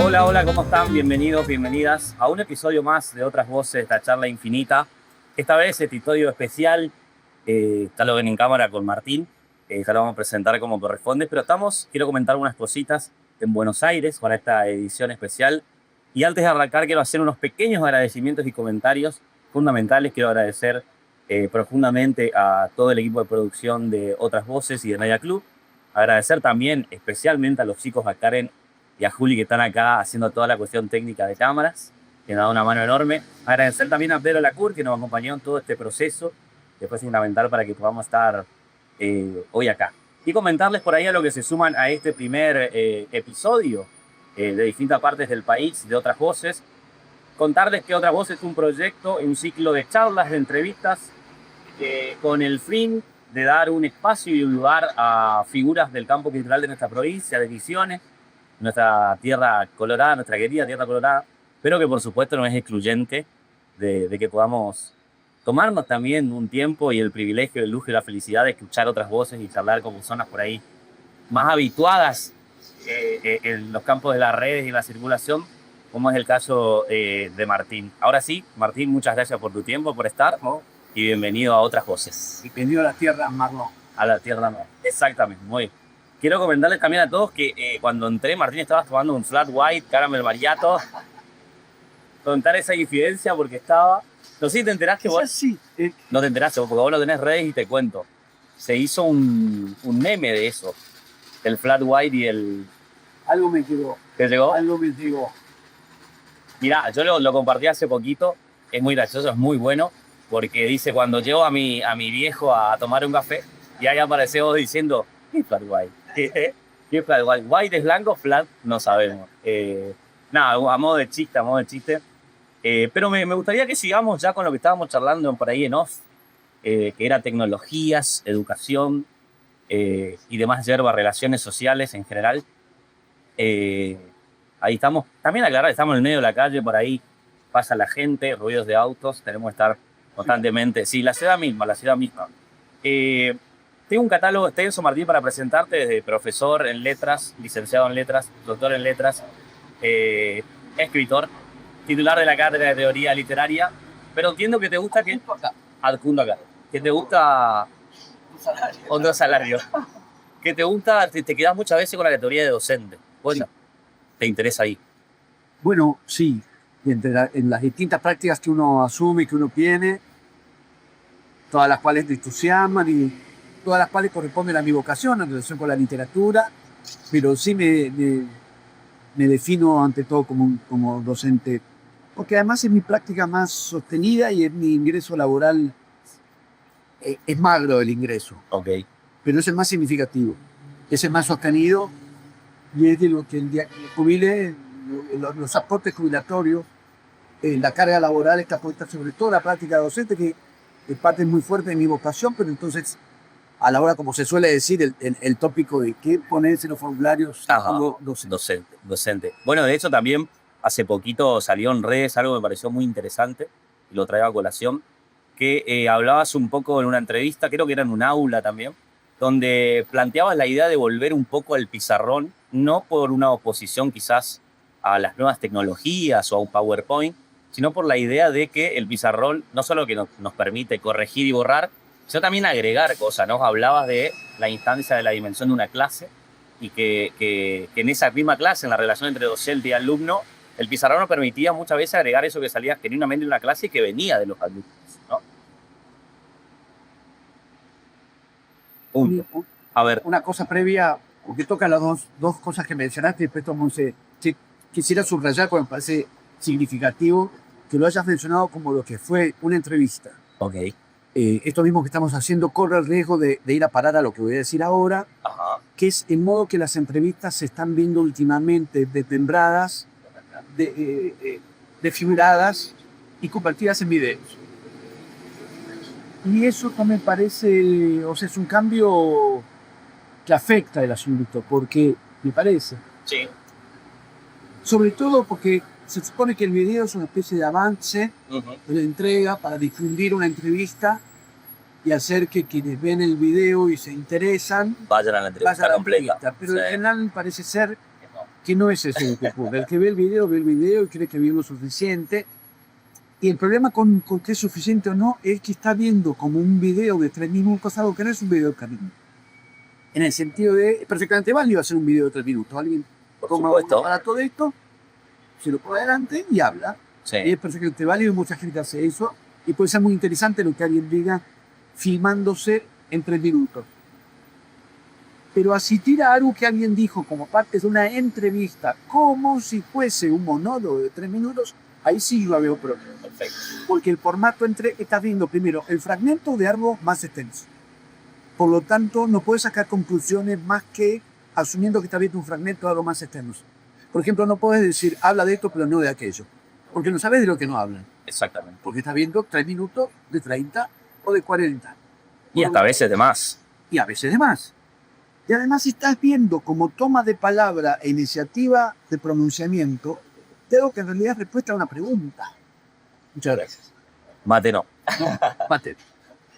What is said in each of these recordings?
Hola, hola, ¿cómo están? Bienvenidos, bienvenidas a un episodio más de Otras Voces, de esta charla infinita. Esta vez episodio especial, ya lo ven en cámara con Martín, ya lo vamos a presentar como corresponde, pero quiero comentar unas cositas en Buenos Aires para esta edición especial. Y antes de arrancar, quiero hacer unos pequeños agradecimientos y comentarios fundamentales. Quiero agradecer profundamente a todo el equipo de producción de Otras Voces y de Media Club. Agradecer también especialmente a los chicos, a Karen y a Juli, que están acá haciendo toda la cuestión técnica de cámaras, que nos da una mano enorme. Agradecer también a Pedro Lacour, que nos acompañó en todo este proceso, que fue fundamental para que podamos estar hoy acá. Y comentarles por ahí a los que se suman a este primer episodio de distintas partes del país, de Otras Voces. Contarles que Otras Voces es un proyecto, un ciclo de charlas, de entrevistas, con el fin de dar un espacio y un lugar a figuras del campo cultural de nuestra provincia, de Misiones, nuestra tierra colorada, nuestra querida tierra colorada, pero que por supuesto no es excluyente de que podamos tomarnos también un tiempo y el privilegio, el lujo y la felicidad de escuchar otras voces y charlar con personas por ahí más habituadas en los campos de las redes y la circulación, como es el caso de Martín. Ahora sí, Martín, muchas gracias por tu tiempo, por estar, ¿no? Y bienvenido a Otras Voces. Bienvenido a la tierra marrón. A la tierra marrón, exactamente, muy bien. Quiero comentarles también a todos que cuando entré, Martín, estabas tomando un flat white, caramel macchiato. Contar esa infidencia porque estaba... No sé si te enterás que vos... Sí. No te enteraste, porque vos lo tenés redes y te cuento. Se hizo un meme de eso. El flat white y el... Algo me llegó. ¿Te llegó? Algo me llegó. Mirá, yo lo compartí hace poquito. Es muy gracioso, es muy bueno. Porque dice, cuando llevo a mi viejo a tomar un café, y ahí aparece vos diciendo, ¿qué flat white? ¿Qué flat white? ¿White es blanco? Flat no sabemos. Nada, a modo de chiste, a modo de chiste. Pero me gustaría que sigamos ya con lo que estábamos charlando por ahí en off, que era tecnologías, educación y demás yerba, relaciones sociales en general. Ahí estamos. También aclarar, estamos en el medio de la calle, por ahí pasa la gente, ruidos de autos, tenemos que estar constantemente. Sí, la ciudad misma, la ciudad misma. Tengo un catálogo extenso, Martín, para presentarte, desde profesor en letras, licenciado en letras, doctor en letras, escritor, titular de la cátedra de teoría literaria, pero entiendo que te gusta que... Adjunto acá. Que te gusta... Otro salario. Que te gusta, te quedas muchas veces con la categoría de docente. Bueno, sí. ¿Te interesa ahí? Bueno, sí. En las distintas prácticas que uno asume, que uno tiene, todas las cuales te entusiasman y todas las cuales corresponden a mi vocación en relación con la literatura, pero sí me defino ante todo como docente, porque además es mi práctica más sostenida y es mi ingreso laboral, es magro el ingreso, Okay. pero es el más significativo, es el más sostenido y es de lo que el día que me jubile, los aportes jubilatorios, la carga laboral está puesta sobre todo la práctica docente, que es parte muy fuerte de mi vocación, pero entonces a la hora, como se suele decir, el tópico de qué ponerse en los formularios, como docente. Bueno, de hecho también hace poquito salió en redes algo que me pareció muy interesante, y lo traigo a colación, que hablabas un poco en una entrevista, creo que era en un aula también, donde planteabas la idea de volver un poco al pizarrón, no por una oposición quizás a las nuevas tecnologías o a un PowerPoint, sino por la idea de que el pizarrón no solo que nos permite corregir y borrar, sino también agregar cosas, ¿no? Hablabas de la instancia de la dimensión de una clase y que en esa misma clase, en la relación entre docente y alumno, el pizarrón nos permitía muchas veces agregar eso que salía genuinamente de una clase y que venía de los alumnos, ¿no? A ver. Una cosa previa, porque toca las dos cosas que mencionaste, y después quisiera subrayar, porque me parece significativo que lo hayas mencionado como lo que fue una entrevista. Ok. Esto mismo que estamos haciendo corre el riesgo de ir a parar a lo que voy a decir ahora, Ajá. Que es el modo que las entrevistas se están viendo últimamente desmembradas, desfiguradas y convertidas en videos. Y eso no me parece, o sea, es un cambio que afecta el asunto, porque me parece. Sí. Sobre todo porque se supone que el video es una especie de avance, de entrega para difundir una entrevista y hacer que quienes ven el video y se interesan vayan a la entrevista completa. Pero en general parece ser que no es ese el que ocurre. El que ve el video y cree que vio lo suficiente. Y el problema con que es suficiente o no es que está viendo como un video de 3 minutos algo que no es un video de 3 minutos. En el sentido de, es perfectamente válido hacer un video de 3 minutos. Alguien toma un aparato de esto, se lo pone adelante y habla. Sí. Y es perfectamente válido y mucha gente hace eso. Y puede ser muy interesante lo que alguien diga filmándose en 3 minutos. Pero asistir a algo que alguien dijo como parte de una entrevista, como si fuese un monólogo de 3 minutos, ahí sí yo la veo problema. Perfecto. Porque el formato estás viendo primero el fragmento de algo más extenso. Por lo tanto, no puedes sacar conclusiones más que asumiendo que estás viendo un fragmento de algo más extenso. Por ejemplo, no puedes decir, habla de esto, pero no de aquello. Porque no sabes de lo que no hablan. Exactamente. Porque estás viendo 3 minutos de 30 o de 40. Y hasta a veces de más. Y a veces de más. Y además estás viendo como toma de palabra e iniciativa de pronunciamiento de algo que en realidad es respuesta a una pregunta. Muchas gracias. Mate no. No, mate.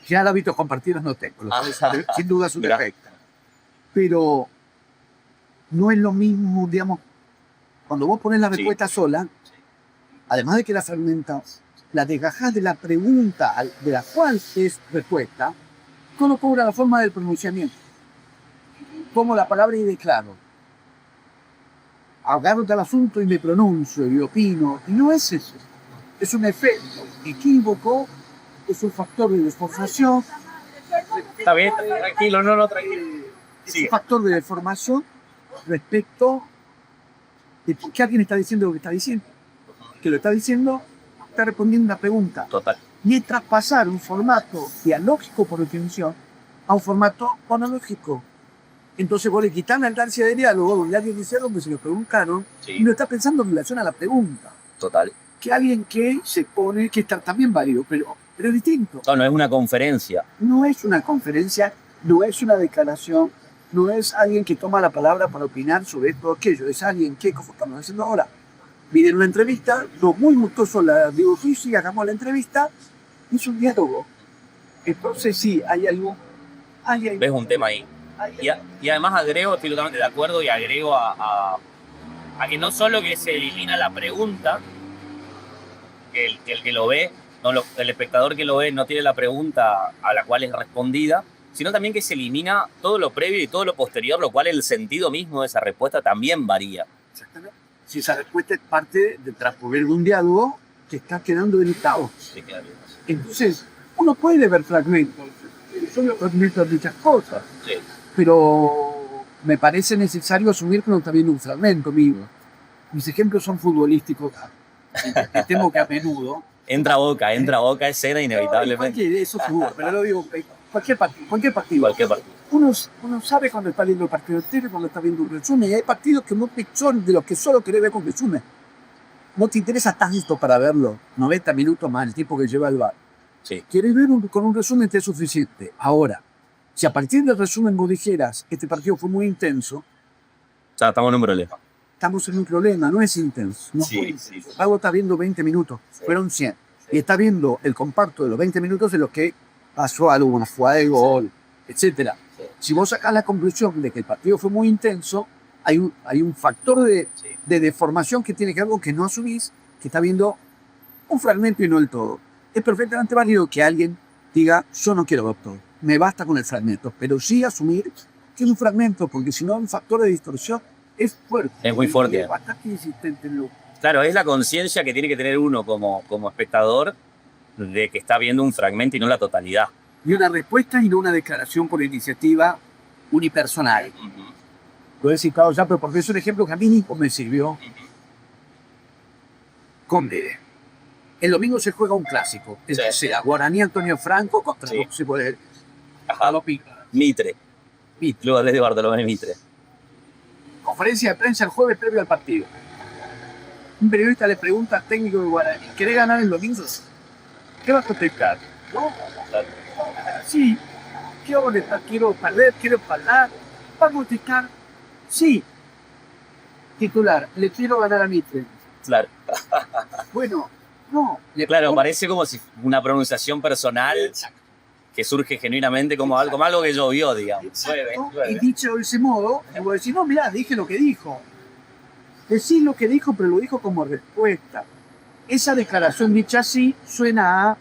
Ya los hábitos compartidos no tengo. Sin duda es un defecto. Pero no es lo mismo, digamos, cuando vos pones la respuesta sola, además de que la fragmentas, la desgajás de la pregunta de la cual es respuesta, todo cobra la forma del pronunciamiento. Como la palabra y declaro. Agarro tal asunto y me pronuncio y opino. Y no es eso. Es un efecto equívoco, es un factor de deformación. Está bien, tranquilo, no, tranquilo. Es un factor de deformación respecto de por qué alguien está diciendo lo que está diciendo. Que lo está diciendo, está respondiendo una pregunta. Total. Y es traspasar un formato dialógico por definición a un formato monológico. Entonces vos le quitas la instancia de diálogo donde alguien dice algo que se lo preguntaron y no está pensando en relación a la pregunta. Total. Que alguien que se pone, que está también válido, pero es distinto. No es una conferencia. No es una conferencia, no es una declaración, no es alguien que toma la palabra para opinar sobre esto o aquello, es alguien que, como estamos haciendo ahora, viene una entrevista, no muy gustoso la digo, sí, hagamos la entrevista, y es un diálogo. Entonces sí, hay algo. ¿Ves un tema ahí? Y además agrego, estoy totalmente de acuerdo, y agrego a que no solo que se elimina la pregunta, que el que lo ve, el espectador que lo ve no tiene la pregunta a la cual es respondida, sino también que se elimina todo lo previo y todo lo posterior, lo cual el sentido mismo de esa respuesta también varía. Exactamente. Si esa respuesta es parte del transcurrir de un diálogo que está quedando delicado. Sí, queda bien. Entonces, uno puede ver fragmentos, yo veo fragmentos de muchas cosas, Sí. pero me parece necesario asumir que no está viendo un fragmento mío. Mis ejemplos son futbolísticos, me temo que a menudo. Entra boca, escena inevitablemente. Eso seguro, pero lo digo, cualquier partido. Cualquier partido. Uno sabe cuando está viendo el partido entero y cuando está viendo un resumen, y hay partidos que no te son de los que solo querés ver con resumen. No te interesa tanto para verlo, 90 minutos más el tiempo que lleva el bar. Sí. Quieres ver con un resumen te es suficiente. Ahora, si a partir del resumen vos dijeras, este partido fue muy intenso, O sea, estamos en un problema. estamos en un problema, no es intenso. No fue intenso. Pago está viendo 20 minutos, fueron 100. Y está viendo el comparto de los 20 minutos de lo que pasó algo, una jugada de gol, etc. Si vos sacás la conclusión de que el partido fue muy intenso, hay un factor de deformación que tiene que ver con que no asumís que está viendo un fragmento y no el todo. Es perfectamente válido que alguien diga, yo no quiero ver todo, me basta con el fragmento, pero sí asumir que es un fragmento, porque si no, un factor de distorsión es fuerte. Es muy fuerte. Es bastante insistente en lo. Claro, es la conciencia que tiene que tener uno como espectador de que está viendo un fragmento y no la totalidad. Y una respuesta y no una declaración por iniciativa unipersonal. Lo he citado ya, pero porque es un ejemplo que a mí mismo me sirvió. Conde. El domingo se juega un clásico. Sea Guaraní Antonio Franco contra Mitre. Luego de Bartolomé Mitre. Conferencia de prensa el jueves previo al partido. Un periodista le pregunta al técnico de Guaraní, ¿querés ganar el domingo? ¿Qué va a contestar? No. Sí. Quiero perder, quiero hablar. Va a contestar. Sí. Titular, le quiero ganar a Mitre. Claro. Bueno, no. Claro, parece como si una pronunciación personal que surge genuinamente como algo que llovió, digamos. Y dicho de ese modo, le voy a decir, no, mirá, dije lo que dijo. decís lo que dijo, pero lo dijo como respuesta. Esa declaración dicha así suena a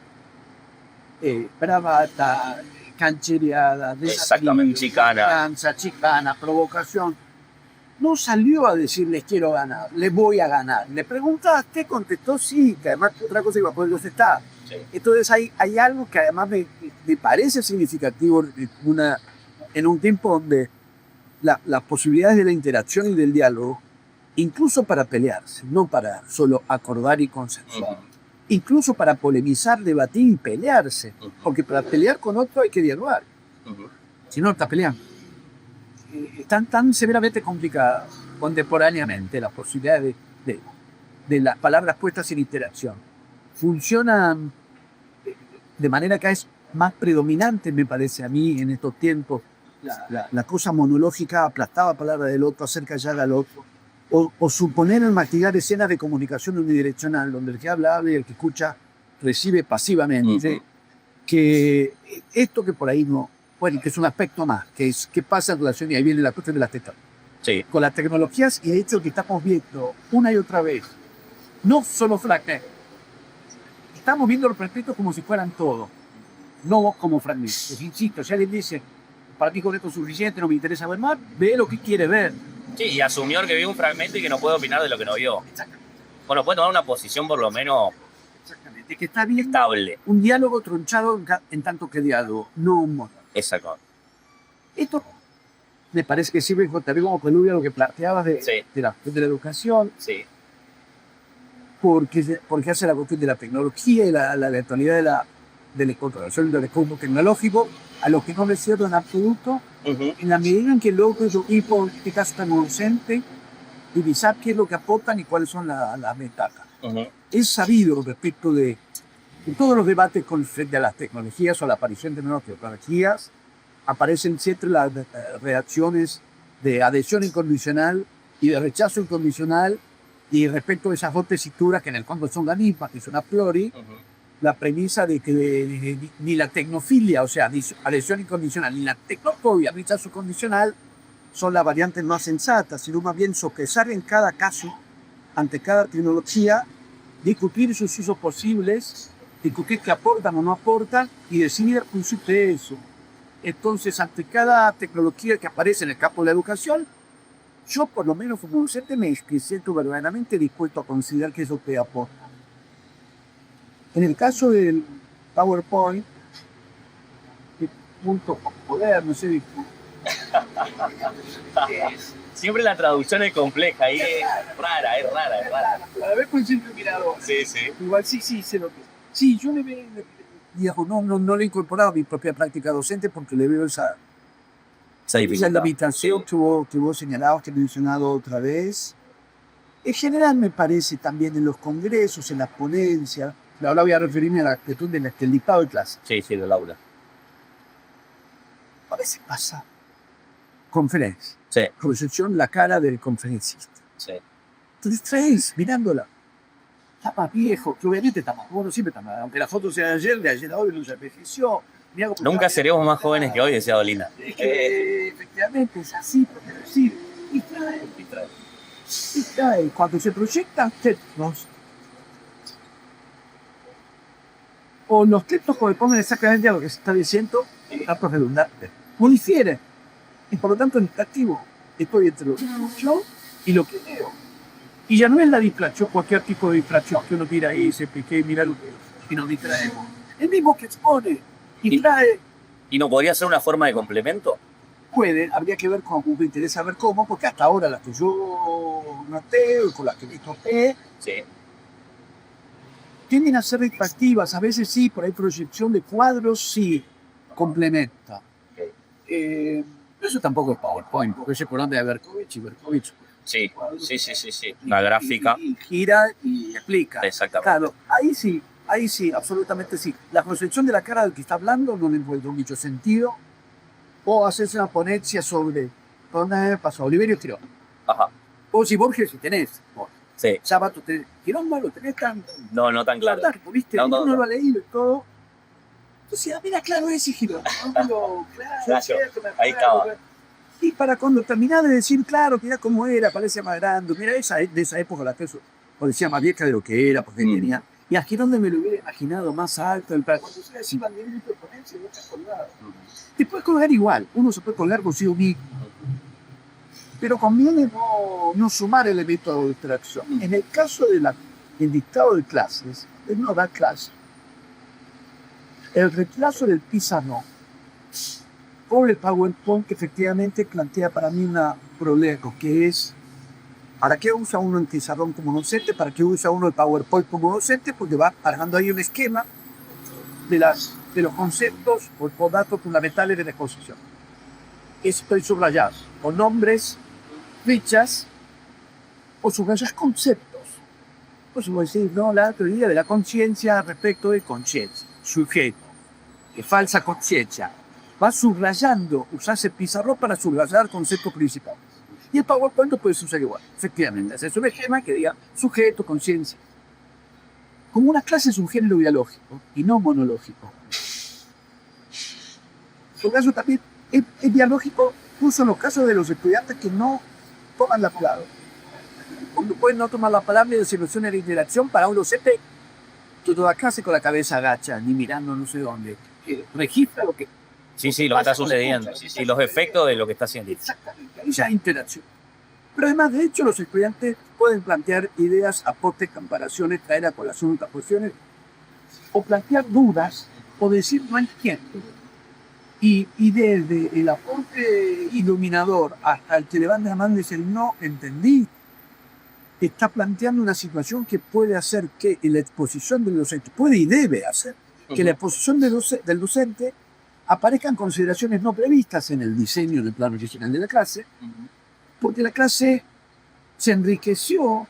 bravata, canchereada, Exactamente, chicana. confianza, chicana, provocación. No salió a decirles quiero ganar, les voy a ganar. Le preguntaste, contestó sí, que además otra cosa iba a poder está. Sí. Entonces hay algo que además me parece significativo en un tiempo donde las posibilidades de la interacción y del diálogo, incluso para pelearse, no para solo acordar y consensuar, incluso para polemizar, debatir y pelearse, porque para pelear con otro hay que dialogar, si no está peleando. Están tan severamente complicadas contemporáneamente las posibilidades de las palabras puestas en interacción. Funcionan de manera que es más predominante, me parece a mí, en estos tiempos, la cosa monológica, aplastar la palabra del otro, hacer callar al otro, o suponer en mastigar escenas de comunicación unidireccional, donde el que habla y el que escucha recibe pasivamente, que esto que por ahí no, bueno, que es un aspecto más, que es qué pasa en relación, y ahí viene la cuestión de las tecnologías. Sí. Con las tecnologías y el hecho que estamos viendo una y otra vez, no solo fragmentos, estamos viendo los fragmentos como si fueran todo, no como fragmentos. Insisto, si alguien dice, para mí con esto es suficiente, no me interesa ver más, ve lo que quiere ver. Sí, y asumió que vio un fragmento y que no puede opinar de lo que no vio. Exactamente. Bueno, puede tomar una posición por lo menos Exactamente. Que está bien estable. un diálogo tronchado en tanto que diálogo, no un mono. Exacto. Esto me parece que sirve también como preludio a lo que planteabas de la educación, porque hace la cuestión de la tecnología y la eventualidad de la incorporación del escudo tecnológico a lo que no le cierro en absoluto, en la medida en que luego los equipos, en este caso tan ausente, divisar qué es lo que aportan y cuáles son las ventajas. Es sabido respecto de todos los debates con frente a las tecnologías o la aparición de nuevas tecnologías, aparecen siempre las reacciones de adhesión incondicional y de rechazo incondicional, y respecto a esas dos tesituras que en el fondo son las mismas, que son a priori, la premisa de que ni la tecnofilia, o sea, ni adhesión incondicional, ni la tecnofobia, rechazo condicional, son las variantes más sensatas, sino más bien sopesar en cada caso, ante cada tecnología, discutir sus usos posibles, discutir qué aportan o no aportan y decidir un de eso. Entonces, ante cada tecnología que aparece en el campo de la educación, yo por lo menos como docente me siento verdaderamente dispuesto a considerar que eso te aporta. En el caso del PowerPoint, punto poder, no sé. Siempre la traducción es compleja y es rara. A ver, pues siempre mirado. Sí. Igual sí, sé lo que. Sí, yo le veo, no le he incorporado a mi propia práctica docente porque le veo esa limitación que vos señalabas, que he mencionado otra vez. En general me parece también en los congresos, en las ponencias. Ahora voy a referirme a la cuestión del dictado de clase. Sí, del aula. A veces pasa conferencia. Sí. Proyección la cara del conferencista. Sí. Te distraes mirándola. Está más viejo, que obviamente está más bueno, siempre está más. Aunque la foto sea de ayer a hoy no se envejeció. Nunca seremos más jóvenes que hoy, decía Dolina. Es que efectivamente es así, porque decir, distrae. Cuando se proyectan textos, o los textos corresponden exactamente a lo que se está diciendo, datos redundantes, no difieren. Y por lo tanto, en activo, estoy entre lo que escucho y lo que leo. Y ya no es la distracción, cualquier tipo de distracción que uno tira ahí, se pique, mira lo que y nos distraemos. El mismo que expone, distrae. ¿Y no podría ser una forma de complemento? Puede, habría que ver cómo, me interesa ver cómo, porque hasta ahora las que yo noté y con las que me topé, tienden a ser retroactivas, a veces sí, por ahí proyección de cuadros sí, complementa. Eso tampoco es PowerPoint, porque ese programa de Berkovich y Berkovich. Sí. La gráfica. Y gira y explica. Exactamente. Claro, ahí sí, absolutamente sí. La proyección de la cara del que está hablando no le encuentro mucho sentido. O hacerse una ponencia sobre dónde pasó Oliverio Tirón. Ajá. O si Borges, si tenés. Sí. Sábato, Tirón no lo tenés tan... No tan claro. ¿Viste? No lo ha leído y todo. Entonces, mira, claro, ese Girón. Claro, ahí estaba. Y para cuando terminaba de decir, claro, mira cómo era, parecía más grande, mira, de esa época la cosa parecía más vieja de lo que era, porque tenía. Y aquí donde me lo hubiera imaginado más alto, para cuando ustedes iban de minuto de ponencia, no te acordabas. Te puedes colgar igual, uno se puede colgar consigo mismo. Pero conviene no sumar elementos de distracción. En el caso del dictado de clases, él no da clase. El reemplazo del pizarrón por el PowerPoint que efectivamente plantea para mí un problema, que es ¿para qué usa uno el pizarrón como docente? ¿Para qué usa uno el PowerPoint como docente? Porque va armando ahí un esquema de los conceptos o datos fundamentales de la exposición. Estoy subrayado con nombres, fichas o subrayas conceptos. Pues voy a decir, no, la teoría de la conciencia respecto de conciencia, sujeto, de falsa conciencia. Va subrayando, usas el pizarrón para subrayar conceptos principales. Y el PowerPoint lo puedes usar igual, efectivamente. Es un esquema que diga sujeto, conciencia. Como una clase es un género biológico y no monológico. Por caso también es biológico, incluso en los casos de los estudiantes que no toman la palabra. Cuando pueden no tomar la palabra de situación de interacción para un docente que toda clase con la cabeza agacha, ni mirando no sé dónde, que registra lo que... Sí, lo que está sucediendo. Y los efectos de lo que está haciendo. Exactamente, ahí ya hay interacción. Pero además, de hecho, los estudiantes pueden plantear ideas, aportes, comparaciones, traer a colación otras cuestiones, o plantear dudas, o decir no entiendo. Y desde el aporte iluminador hasta el que levanta la mano y dice no entendí, está planteando una situación que puede hacer que en la exposición del docente, puede y debe hacer, que en la exposición del docente aparezcan consideraciones no previstas en el diseño del plano original de la clase, porque la clase se enriqueció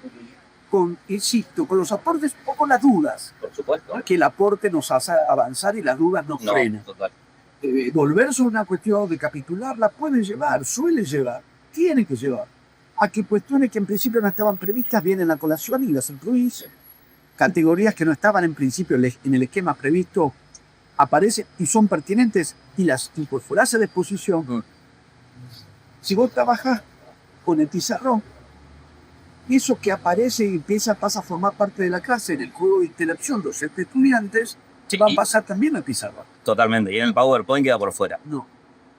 con, insisto, con los aportes o con las dudas. Por supuesto. Que el aporte nos hace avanzar y las dudas nos frenan. Total. Volver sobre una cuestión, recapitularla, puede llevar, suele llevar, tiene que llevar a que cuestiones que en principio no estaban previstas vienen a colación y las incluís. Categorías que no estaban en principio en el esquema previsto aparecen y son pertinentes y las incorporás a la exposición. Si vos trabajas con el pizarrón, eso que aparece y pasa a formar parte de la clase en el juego de interacción docente-estudiantes, va a pasar también al pizarrón. Totalmente, y en el PowerPoint queda por fuera. No.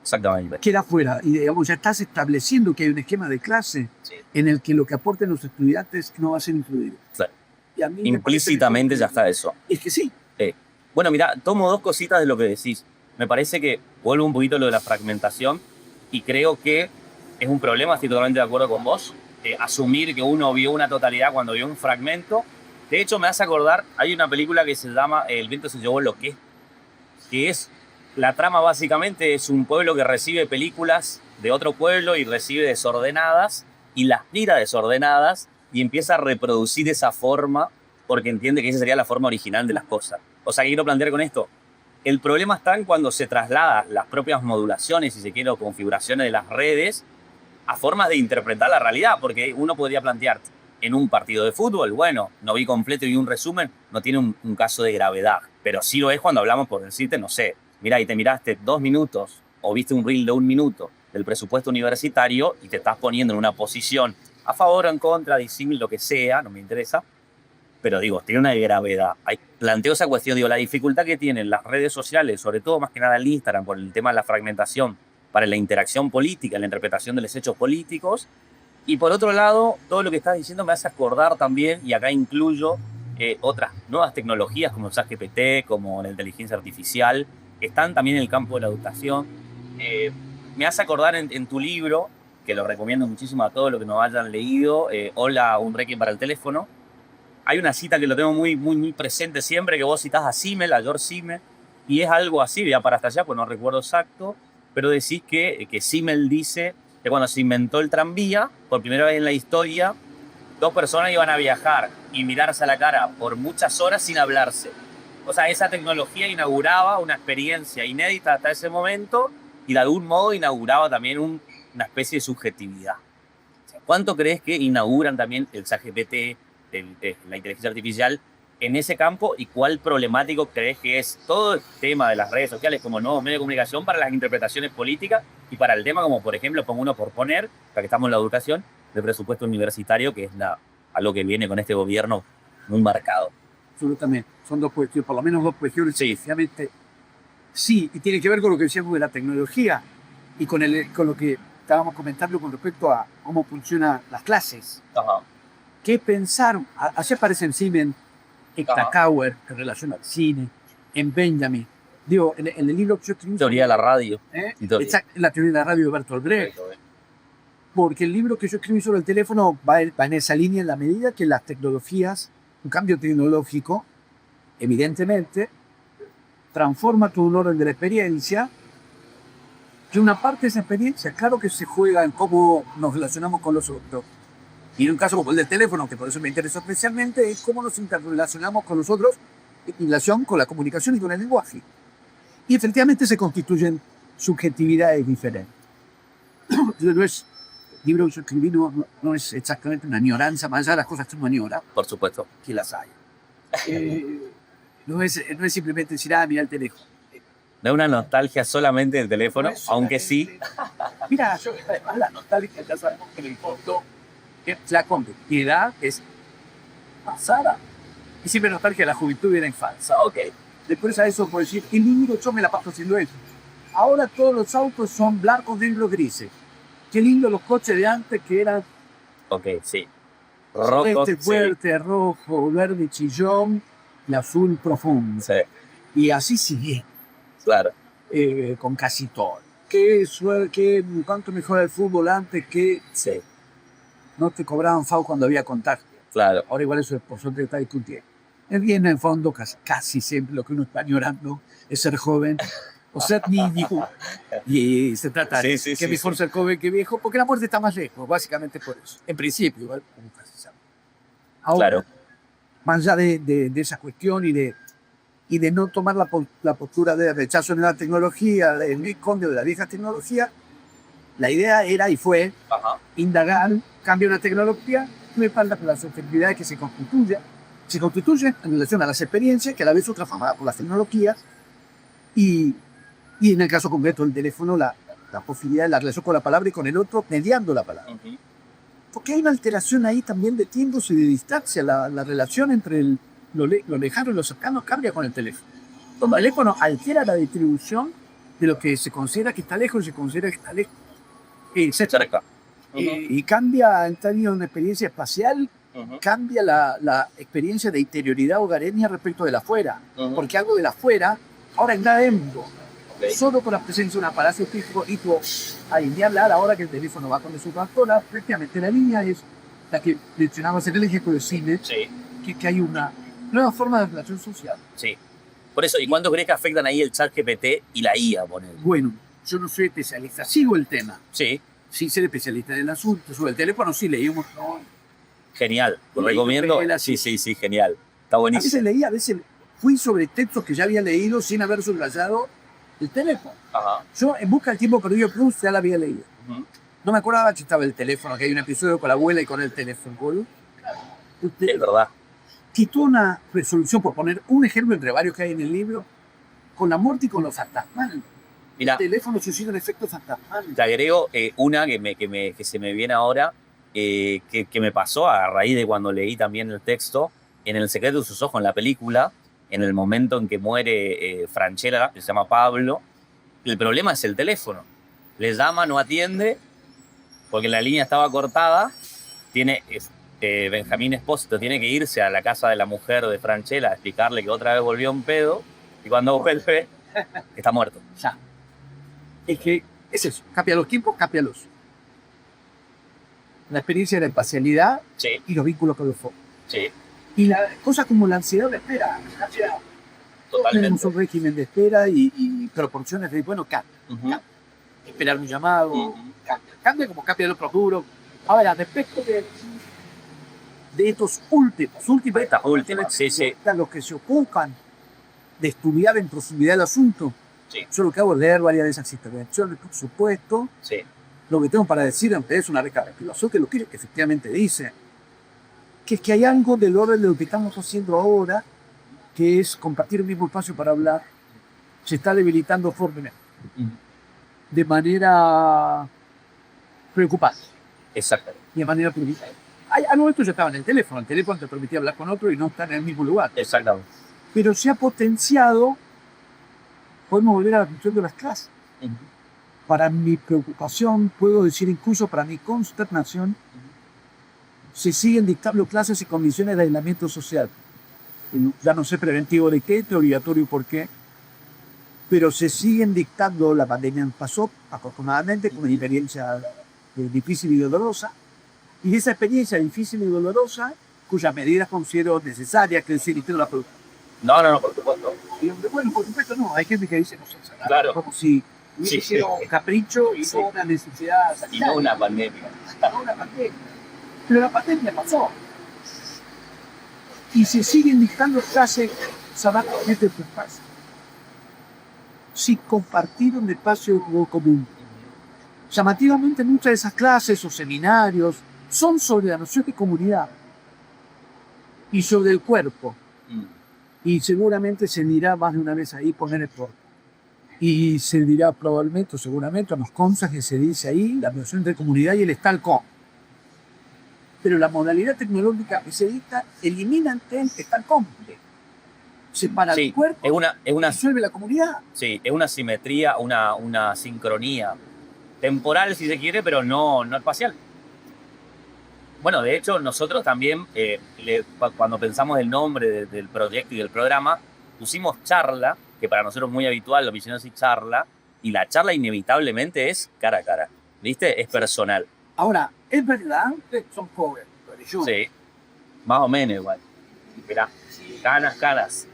Exactamente. Queda fuera y digamos, ya estás estableciendo que hay un esquema de clase en el que lo que aporten los estudiantes no va a ser incluido. Sí. Y a mí implícitamente ya está eso. Es que sí. Bueno, mira, tomo dos cositas de lo que decís. Me parece que vuelvo un poquito a lo de la fragmentación y creo que es un problema, estoy totalmente de acuerdo con vos, asumir que uno vio una totalidad cuando vio un fragmento. De hecho, me hace acordar, hay una película que se llama El viento se llevó lo que es, la trama básicamente es un pueblo que recibe películas de otro pueblo y recibe desordenadas y las mira desordenadas y empieza a reproducir esa forma porque entiende que esa sería la forma original de las cosas. O sea, quiero plantear con esto, el problema está en cuando se trasladan las propias modulaciones, si se quiere, o configuraciones de las redes a formas de interpretar la realidad, porque uno podría plantear en un partido de fútbol, bueno, no vi completo y vi un resumen, no tiene un caso de gravedad, pero sí lo es cuando hablamos, por decirte, no sé, mira, y te miraste 2 minutos o viste un reel de 1 minuto del presupuesto universitario y te estás poniendo en una posición a favor o en contra, disímil, lo que sea, no me interesa, pero digo, tiene una gravedad. Planteo esa cuestión, digo, la dificultad que tienen las redes sociales, sobre todo más que nada el Instagram, por el tema de la fragmentación, para la interacción política, la interpretación de los hechos políticos. Y por otro lado, todo lo que estás diciendo me hace acordar también, y acá incluyo otras nuevas tecnologías como el ChatGPT, como la inteligencia artificial, que están también en el campo de la educación. Me hace acordar en tu libro, que lo recomiendo muchísimo a todos los que nos hayan leído, Hola, un requiem para el teléfono. Hay una cita que lo tengo muy presente siempre, que vos citás a Simmel, a George Simmel, y es algo así, ya para hasta allá, pues no recuerdo exacto, pero decís que Simmel dice que cuando se inventó el tranvía, por primera vez en la historia, 2 personas iban a viajar y mirarse a la cara por muchas horas sin hablarse. O sea, esa tecnología inauguraba una experiencia inédita hasta ese momento y de algún modo inauguraba también una especie de subjetividad. O sea, ¿cuánto crees que inauguran también el ChatGPT, la inteligencia artificial, en ese campo y cuál problemático crees que es todo el tema de las redes sociales como nuevo medio de comunicación para las interpretaciones políticas Y para el tema, como por ejemplo, pongo uno por poner, ya que estamos en la educación, de presupuesto universitario, que es algo que viene con este gobierno muy marcado. Absolutamente. Son dos cuestiones, por lo menos dos cuestiones. Sí. Efectivamente, sí, y tiene que ver con lo que decíamos de la tecnología y con lo que estábamos comentando con respecto a cómo funcionan las clases. Ajá. ¿Qué pensaron? Allá aparece en Siemens, en Krakauer, en relación al cine, en Benjamin. Digo, en el libro que yo escribí... Teoría de la radio. Exacto, la teoría de la radio de Bertolt Brecht. Porque el libro que yo escribí sobre el teléfono va en esa línea en la medida que las tecnologías, un cambio tecnológico, evidentemente, transforma todo un orden de la experiencia, que una parte de esa experiencia, claro que se juega en cómo nos relacionamos con los otros. Y en un caso como el del teléfono, que por eso me interesa especialmente, es cómo nos interrelacionamos con los otros en relación con la comunicación y con el lenguaje. Y efectivamente se constituyen subjetividades diferentes. No es, el libro que yo escribí no es exactamente una añoranza, más allá de las cosas que uno añora, Por supuesto. que las hay. No es simplemente decir, mira el teléfono. Da una nostalgia solamente del teléfono, No es aunque solamente- sí. Mira, yo además la nostalgia ya sabemos que en el fondo que la complejidad es pasada. Y siempre nostalgia de la juventud y de la infancia. Ok. Después a eso por decir, el libro yo me la paso haciendo eso. Ahora todos los autos son blancos, negros, grises. Qué lindo los coches de antes que eran Ok, sí. Rojo. este fuerte, rojo, verde chillón y azul profundo. Sí, Y así sigue, claro. con casi todo. Cuánto mejor el fútbol antes que Sí, no te cobraban FAO cuando había contagio. claro. Ahora igual eso por suerte está discutiendo. Es bien, en el fondo, casi siempre lo que uno está llorando es ser joven o ser niño. Y se trata de Sí, que mejor ser joven que viejo, porque la muerte está más lejos, básicamente por eso. En principio, igual, como casi sabe. Ahora, Claro. más allá de esa cuestión y de no tomar la postura de rechazo en la tecnología, del conde de la vieja tecnología, la idea era y fue Ajá. indagar, cambia una tecnología, me falta con la subjetividad que se constituye en relación a las experiencias, que a la vez son transformadas por las tecnologías, y en el caso concreto del teléfono, la posibilidad de la relación con la palabra y con el otro, mediando la palabra. Ujú. Porque hay una alteración ahí también de tiempos y de distancia, la relación entre lo lejano y lo cercano cambia con el teléfono. El teléfono altera la distribución de lo que se considera que está lejos y se considera que está lejos, etcétera. Cerca. Ujú. Y cambia en términos de experiencia espacial, Ujú. cambia la experiencia de interioridad hogareña respecto de la afuera. Ujú. Porque algo de la afuera ahora está dentro. Ok. Solo con la presencia de un aparato físico y tú alinearla a la hora que el teléfono va con su factora, prácticamente la línea es la que mencionabas en el ejemplo de cine, Sí, que hay una nueva forma de relación social. sí. Por eso, ¿y cuánto crees que afectan ahí el chat GPT y la IA, poner? Bueno, yo no soy especialista, sigo el tema. Sí, Sí, ser especialista en el asunto. Sobre el teléfono sí leí un montón. genial. Lo Leí recomiendo. novelas, Sí, genial. Está A buenísimo. veces leí, a veces fui sobre textos que ya había leído sin haber subrayado el teléfono. Ajá. Yo, En Busca del Tiempo Perdido Plus, ya la había leído. Ujú. No me acordaba que estaba el teléfono, que hay un episodio con la abuela y con el teléfono. Es verdad. Quitó una resolución, por poner un ejemplo entre varios que hay en el libro, con la muerte y con lo fantasmal. Mira, El teléfono suscita un efecto fantasmal. te agrego una que se me viene ahora, que me pasó a raíz de cuando leí también el texto, en El secreto de sus ojos, en la película, en el momento en que muere Franchella, que se llama Pablo. El problema es el teléfono. Le llama, no atiende, porque la línea estaba cortada. Benjamín Espósito tiene que irse a la casa de la mujer de Franchella a explicarle que otra vez volvió un pedo, y cuando vuelve, está muerto. Ya. Es que es eso, cambia los tiempos, cámbialos. La experiencia de la espacialidad Sí, y los vínculos con los focos. sí, Y cosas como la ansiedad de espera. La ansiedad. Tenemos totalmente. un régimen de espera y proporciones de, bueno, cambia. Ujú. Esperar un llamado, Ujú. cambia como cambia el otro rubro. Ahora, respecto de estos últimos, Estas últimas, sí. los que se ocupan de estudiar en profundidad el asunto, Sí. yo lo que hago es leer varias de esas intervenciones, por supuesto. Sí, Lo que tengo para decir ante es una recapitulación que lo que efectivamente dice, que es que hay algo del orden de lo que estamos haciendo ahora, que es compartir el mismo espacio para hablar, se está debilitando fuertemente. de manera preocupante. Exacto. De manera preocupante. Algo de esto ya estaba en el teléfono te permitía hablar con otro y no estar en el mismo lugar. Exactamente. Pero se ha potenciado, podemos volver a la cuestión de las clases. Para mi preocupación, puedo decir incluso para mi consternación, se siguen dictando clases y condiciones de aislamiento social. Ya no sé preventivo de qué, obligatorio por qué, pero se siguen dictando, la pandemia pasó afortunadamente con una experiencia difícil y dolorosa, y esa experiencia difícil y dolorosa, cuyas medidas considero necesarias, que decir, y tengo la producción. No, por supuesto. Bueno, por supuesto no, hay gente que dice no sé, Claro. como si hubiese sido un capricho y no una necesidad sanitaria. Y no una pandemia. No una pandemia. Pero la pandemia pasó. Y se siguen dictando clases sabatamente de tu espacio. Sin compartir un espacio común. Llamativamente muchas de esas clases o seminarios son sobre la noción de comunidad y sobre el cuerpo. Y seguramente se dirá más de una vez ahí poner el cuerpo. Y se dirá probablemente o seguramente, nos consta que se dice ahí la noción de comunidad y el estar-con. Pero la modalidad tecnológica que se dicta elimina el estar-con. Separa el cuerpo y disuelve la comunidad. Sí, es una simetría, una sincronía temporal si se quiere, pero no espacial. Bueno, de hecho, nosotros también, cuando pensamos el nombre del proyecto y del programa, pusimos charla, que para nosotros es muy habitual, lo mencionamos así, charla, y la charla inevitablemente es cara a cara, ¿viste? Es personal. Ahora, es verdad, son jóvenes, yo. Sí, más o menos igual. Mirá, canas.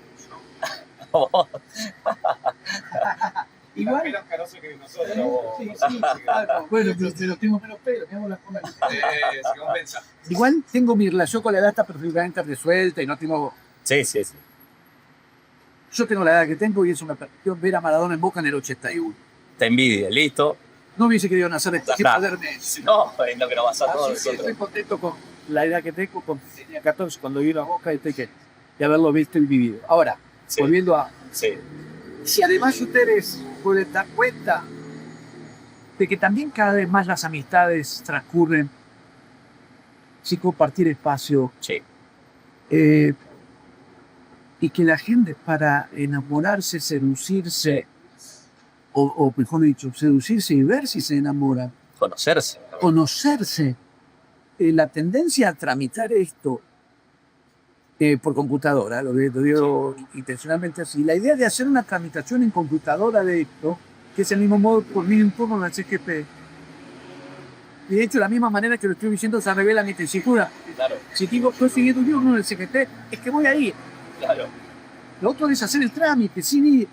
Igual. Menos canoso que nosotros. Sí, claro. Bueno, pero tengo menos pelo, tengo las cosas. Se compensa. Igual tengo mi relación con la edad está perfectamente resuelta y no tengo. Sí. Yo tengo la edad que tengo y eso me permitió ver a Maradona en Boca en el 81. Te envidia, listo. No hubiese querido nacer esto sin poderme. No, es lo que nos pasa a todos nosotros. Estoy contento con la edad que tengo, tenía 14 cuando vino a Boca y de haberlo visto y vivido. Ahora, volviendo a. Sí. Si además ustedes pueden dar cuenta de que también cada vez más las amistades transcurren sin compartir espacio. Sí. Y que la gente para enamorarse, seducirse, o mejor dicho, seducirse y ver si se enamoran. Conocerse. La tendencia a tramitar esto por computadora, lo digo intencionalmente así. La idea de hacer una tramitación en computadora de esto, que es el mismo modo por mí un poco en el CGP. Y de hecho, de la misma manera que lo estoy diciendo, se revela mi tesitura. Claro. Si digo, estoy siguiendo yo uno en el CGP, es que voy a ir. Claro. Lo otro es hacer el trámite, sin ir.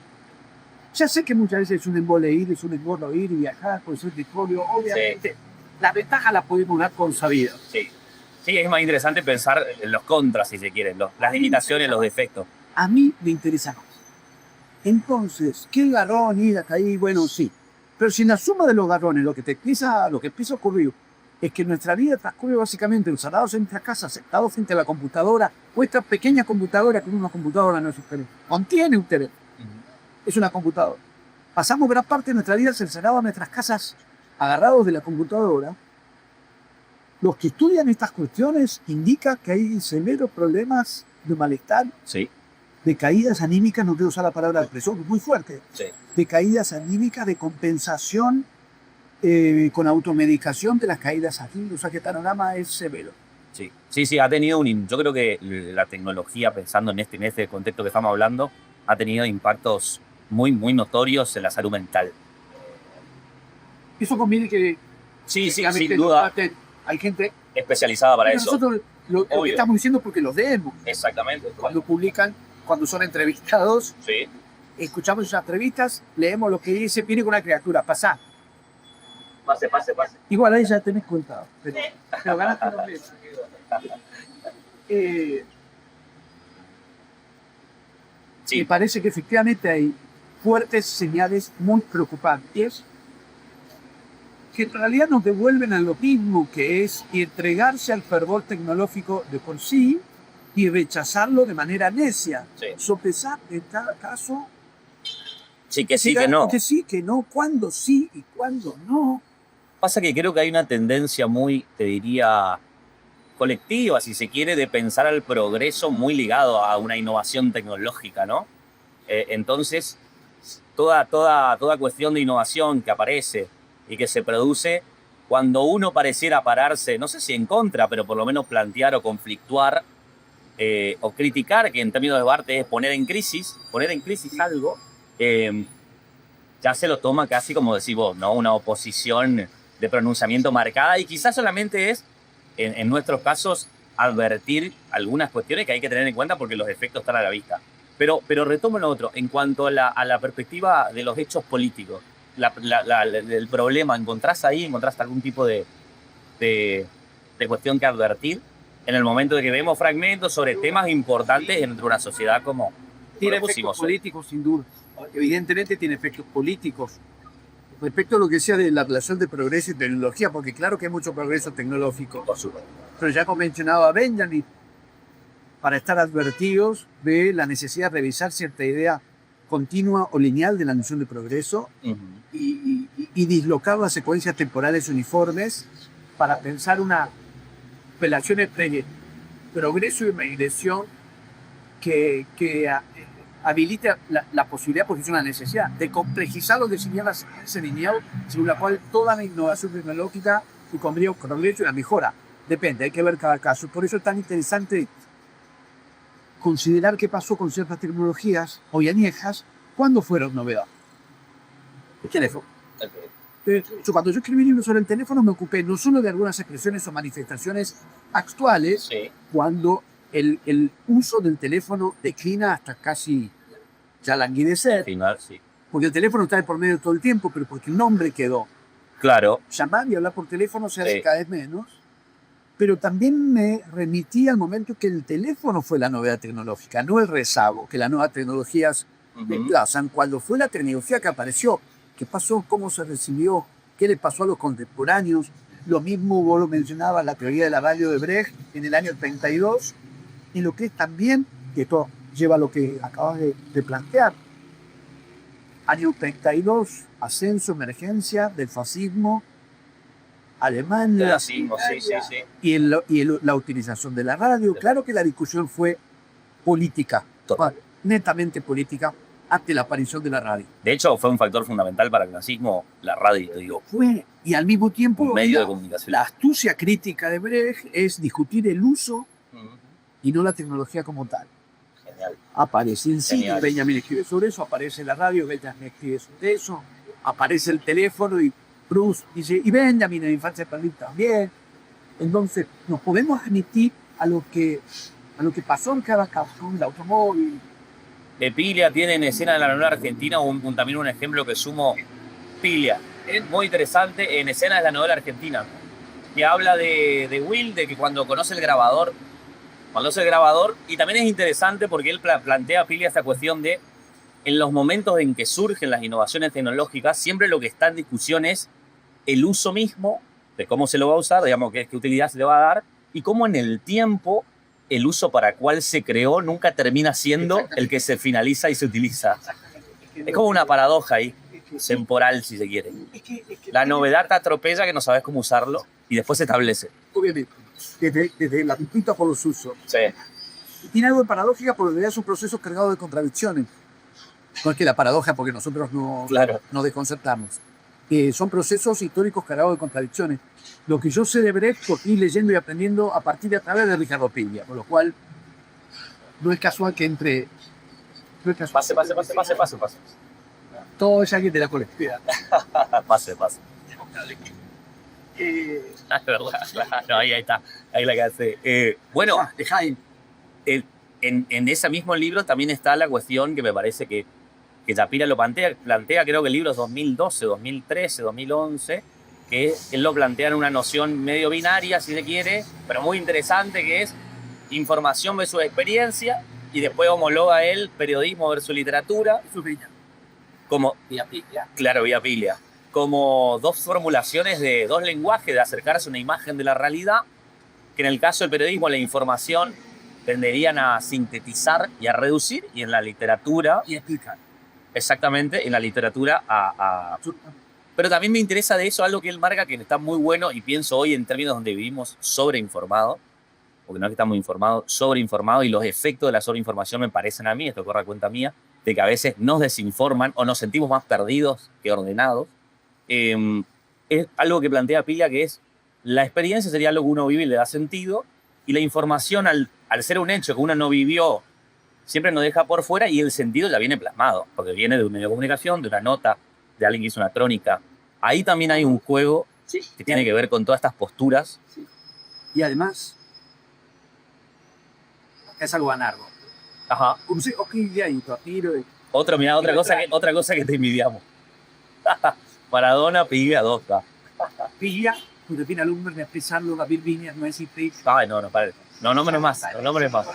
Ya sé que muchas veces es un embole ir, es un embole ir y viajar, por ser petróleo, obviamente. Sí. Las ventajas las podemos dar con sabido. Sí. Sí, es más interesante pensar en los contras, si se quieren, las limitaciones, los defectos. A mí me interesa más. Entonces, ¿qué garrón ir hasta ahí? Bueno, sí. Pero si en la suma de los garrones lo que empieza a ocurrir es que nuestra vida transcurre básicamente encerrados en nuestra casa, sentados frente a la computadora, vuestra pequeña computadora, que una computadora no es un teléfono, contiene un teléfono, es una computadora. Pasamos gran parte de nuestra vida encerrados en nuestras casas, agarrados de la computadora. Los que estudian estas cuestiones indican que hay severos problemas de malestar, sí, de caídas anímicas, no quiero usar la palabra depresión, muy fuerte, sí, de caídas anímicas, de compensación con automedicación de las caídas anímicas, o sea que el panorama es severo. Sí, ha tenido yo creo que la tecnología, pensando en este contexto que estamos hablando, ha tenido impactos muy notorios en la salud mental. Eso conviene que... Sí, sin duda. Hay gente especializada para eso. Nosotros lo que estamos diciendo porque los leemos. Exactamente. Cuando publican, cuando son entrevistados, sí, escuchamos esas entrevistas, leemos lo que dice, viene con una criatura, pasá. Pase. Igual ahí ya tenés cuenta, pero ganaste los meses. Sí. Me parece que efectivamente hay fuertes señales muy preocupantes que en realidad nos devuelven a lo mismo, que es entregarse al fervor tecnológico de por sí y rechazarlo de manera necia. Sí. Sopesar en cada caso Sí, que sí, que no. Que sí, que no, cuándo sí y cuándo no. Pasa que creo que hay una tendencia muy, te diría, colectiva, si se quiere, de pensar al progreso muy ligado a una innovación tecnológica, ¿no? Entonces, toda cuestión de innovación que aparece y que se produce, cuando uno pareciera pararse, no sé si en contra, pero por lo menos plantear o conflictuar o criticar, que en términos de Barthes es poner en crisis algo, ya se lo toma casi como decís vos, ¿no? Una oposición de pronunciamiento marcada y quizás solamente es, en nuestros casos, advertir algunas cuestiones que hay que tener en cuenta porque los efectos están a la vista. Pero retomo lo otro, en cuanto a la perspectiva de los hechos políticos, el problema, ¿encontrás algún tipo de cuestión que advertir en el momento de que vemos fragmentos sobre temas importantes dentro de una sociedad como Tiene lo efectos pusimos hoy? políticos, sin duda. Evidentemente tiene efectos políticos. Respecto a lo que decía de la relación de progreso y tecnología, porque claro que hay mucho progreso tecnológico, Por supuesto. pero ya como mencionaba Benjamin, para estar advertidos de la necesidad de revisar cierta idea continua o lineal de la noción de progreso y dislocar las secuencias temporales uniformes para pensar una relación entre progreso y medición que habilita la posibilidad, porque es una necesidad, de complejizar o diseñar la secuencia lineal según la cual toda la innovación tecnológica supondría un progreso y una mejora. Depende, hay que ver cada caso. Por eso es tan interesante considerar qué pasó con ciertas tecnologías hoy añejas cuando fueron novedad. El teléfono. Cuando yo escribí libros sobre el teléfono me ocupé no solo de algunas expresiones o manifestaciones actuales, Sí. cuando el uso del teléfono declina hasta casi ya languidecer, Final, sí. porque el teléfono está de por medio todo el tiempo, pero porque el nombre quedó. Claro. Llamar y hablar por teléfono se hace Sí. cada vez menos, pero también me remití al momento que el teléfono fue la novedad tecnológica, no el rezago, que las nuevas tecnologías desplazan. Cuando fue la tecnología que apareció, qué pasó, cómo se recibió, qué le pasó a los contemporáneos. Lo mismo vos lo mencionabas, la teoría de la radio de Brecht en el año 32, y lo que es también, que esto lleva a lo que acabas de plantear, año 32, ascenso, emergencia del fascismo, Alemania, Sí. y la utilización de la radio. Claro que la discusión fue política, Total. netamente política, ante la aparición de la radio. De hecho, fue un factor fundamental para el nazismo, la radio, digo, Fue, y al mismo tiempo, un medio de comunicación. la astucia crítica de Brecht es discutir el uso y no la tecnología como tal. Genial. Aparece el cine, Genial. Benjamin escribe sobre eso, aparece la radio, Benjamin escribe sobre eso, aparece el teléfono y Proust dice, y Benjamin en la infancia de Berlín también. Entonces, nos podemos admitir a lo que pasó en cada caso, el automóvil. Pilia tiene en escena de la novela argentina también un ejemplo que sumo. Pilia, es muy interesante en escena de la novela argentina, que habla de Will, de que cuando conoce el grabador, y también es interesante porque él plantea a Pilia esta cuestión de, en los momentos en que surgen las innovaciones tecnológicas, siempre lo que está en discusión es el uso mismo, de cómo se lo va a usar, digamos, qué utilidad se le va a dar, y cómo en el tiempo el uso para el cual se creó nunca termina siendo el que se finaliza y se utiliza. Es como una paradoja ahí, temporal, si se quiere. La novedad te atropella que no sabes cómo usarlo y después se establece. Obviamente, desde la disputa por los usos. Sí. Y tiene algo de paradójica porque en realidad es un proceso cargado de contradicciones. No es que la paradoja, porque nosotros Claro. nos desconcertamos. Son procesos históricos cargados de contradicciones. Lo que yo sé de Brecht, por ir leyendo y aprendiendo a través de Ricardo Pilia, por lo cual no es casual que entre... No es casual. Pase. Todo es alguien de la colectividad. Pase. Eh, Es verdad. No, ahí está. Ahí la que hace. Bueno, de Jaime. en ese mismo libro también está la cuestión que me parece que Yapira lo plantea, creo que el libro es 2012, 2013, 2011, que él lo plantea en una noción medio binaria, si se quiere, pero muy interesante, que es información versus experiencia, y después homologa él periodismo versus literatura, como, claro, vía Pilia, como dos formulaciones de dos lenguajes de acercarse a una imagen de la realidad, que en el caso del periodismo la información tenderían a sintetizar y a reducir, y en la literatura Y explicar. exactamente en la literatura Pero también me interesa de eso algo que él marca que está muy bueno y pienso hoy en términos donde vivimos sobreinformados, porque no es que estamos informados, sobreinformados y los efectos de la sobreinformación me parecen a mí, esto corre a cuenta mía, de que a veces nos desinforman o nos sentimos más perdidos que ordenados. Es algo que plantea Pila que es la experiencia sería algo que uno vive y le da sentido y la información al ser un hecho que uno no vivió siempre nos deja por fuera y el sentido ya viene plasmado, porque viene de un medio de comunicación, de una nota, de alguien que hizo una crónica. Ahí también hay un juego que tiene que ver con todas estas posturas. Sí. Y además, es algo anargo. Ajá. Como si, ok, ya, y tiro. Otra cosa que te envidiamos. Maradona piglia dotta. Piglia, cuando viene alumno a expresarlo, la Virginia no es simple. Ay, no, padre. No nombres más, no nombres más.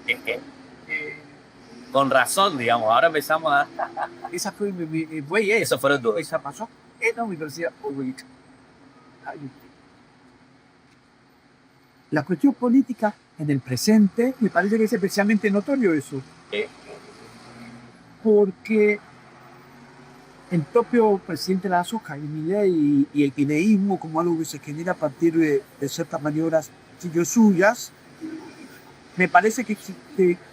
Es que, con razón, digamos, ahora empezamos a... Esa fue güey, Eso fueron todos. Esa pasó en la universidad pública. La cuestión política en el presente me parece que es especialmente notorio eso. Porque el propio presidente Lasso, Jaime Milei, y el pineísmo como algo que se genera a partir de ciertas maniobras suyas, me parece que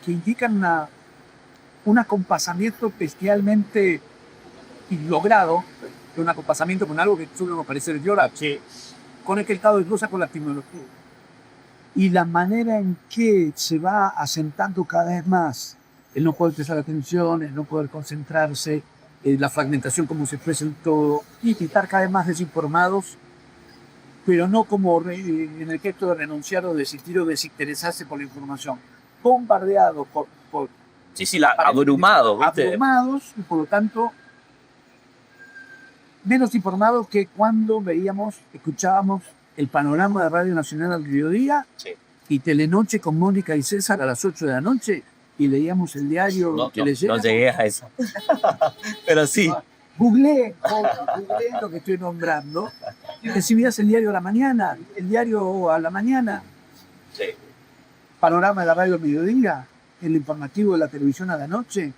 indican un acompasamiento especialmente logrado, un acompasamiento con algo que suele parecer violable, con el que el Estado desglosa con la tecnología. Y la manera en que se va asentando cada vez más el no poder prestar atención, el no poder concentrarse, la fragmentación como se expresa en todo, y estar cada vez más desinformados, pero no como en el gesto de renunciar o desistir o desinteresarse por la información, bombardeados por abrumado, ¿viste? Abrumados y por lo tanto menos informados que cuando escuchábamos el panorama de Radio Nacional al mediodía y Telenoche con Mónica y César a las 8 de la noche y leíamos el diario que leyera. No llegué a eso. Pero sí. Googleé lo que estoy nombrando. Recibías el diario a la mañana, Sí. Panorama de la radio al mediodía, el informativo de la televisión a la noche,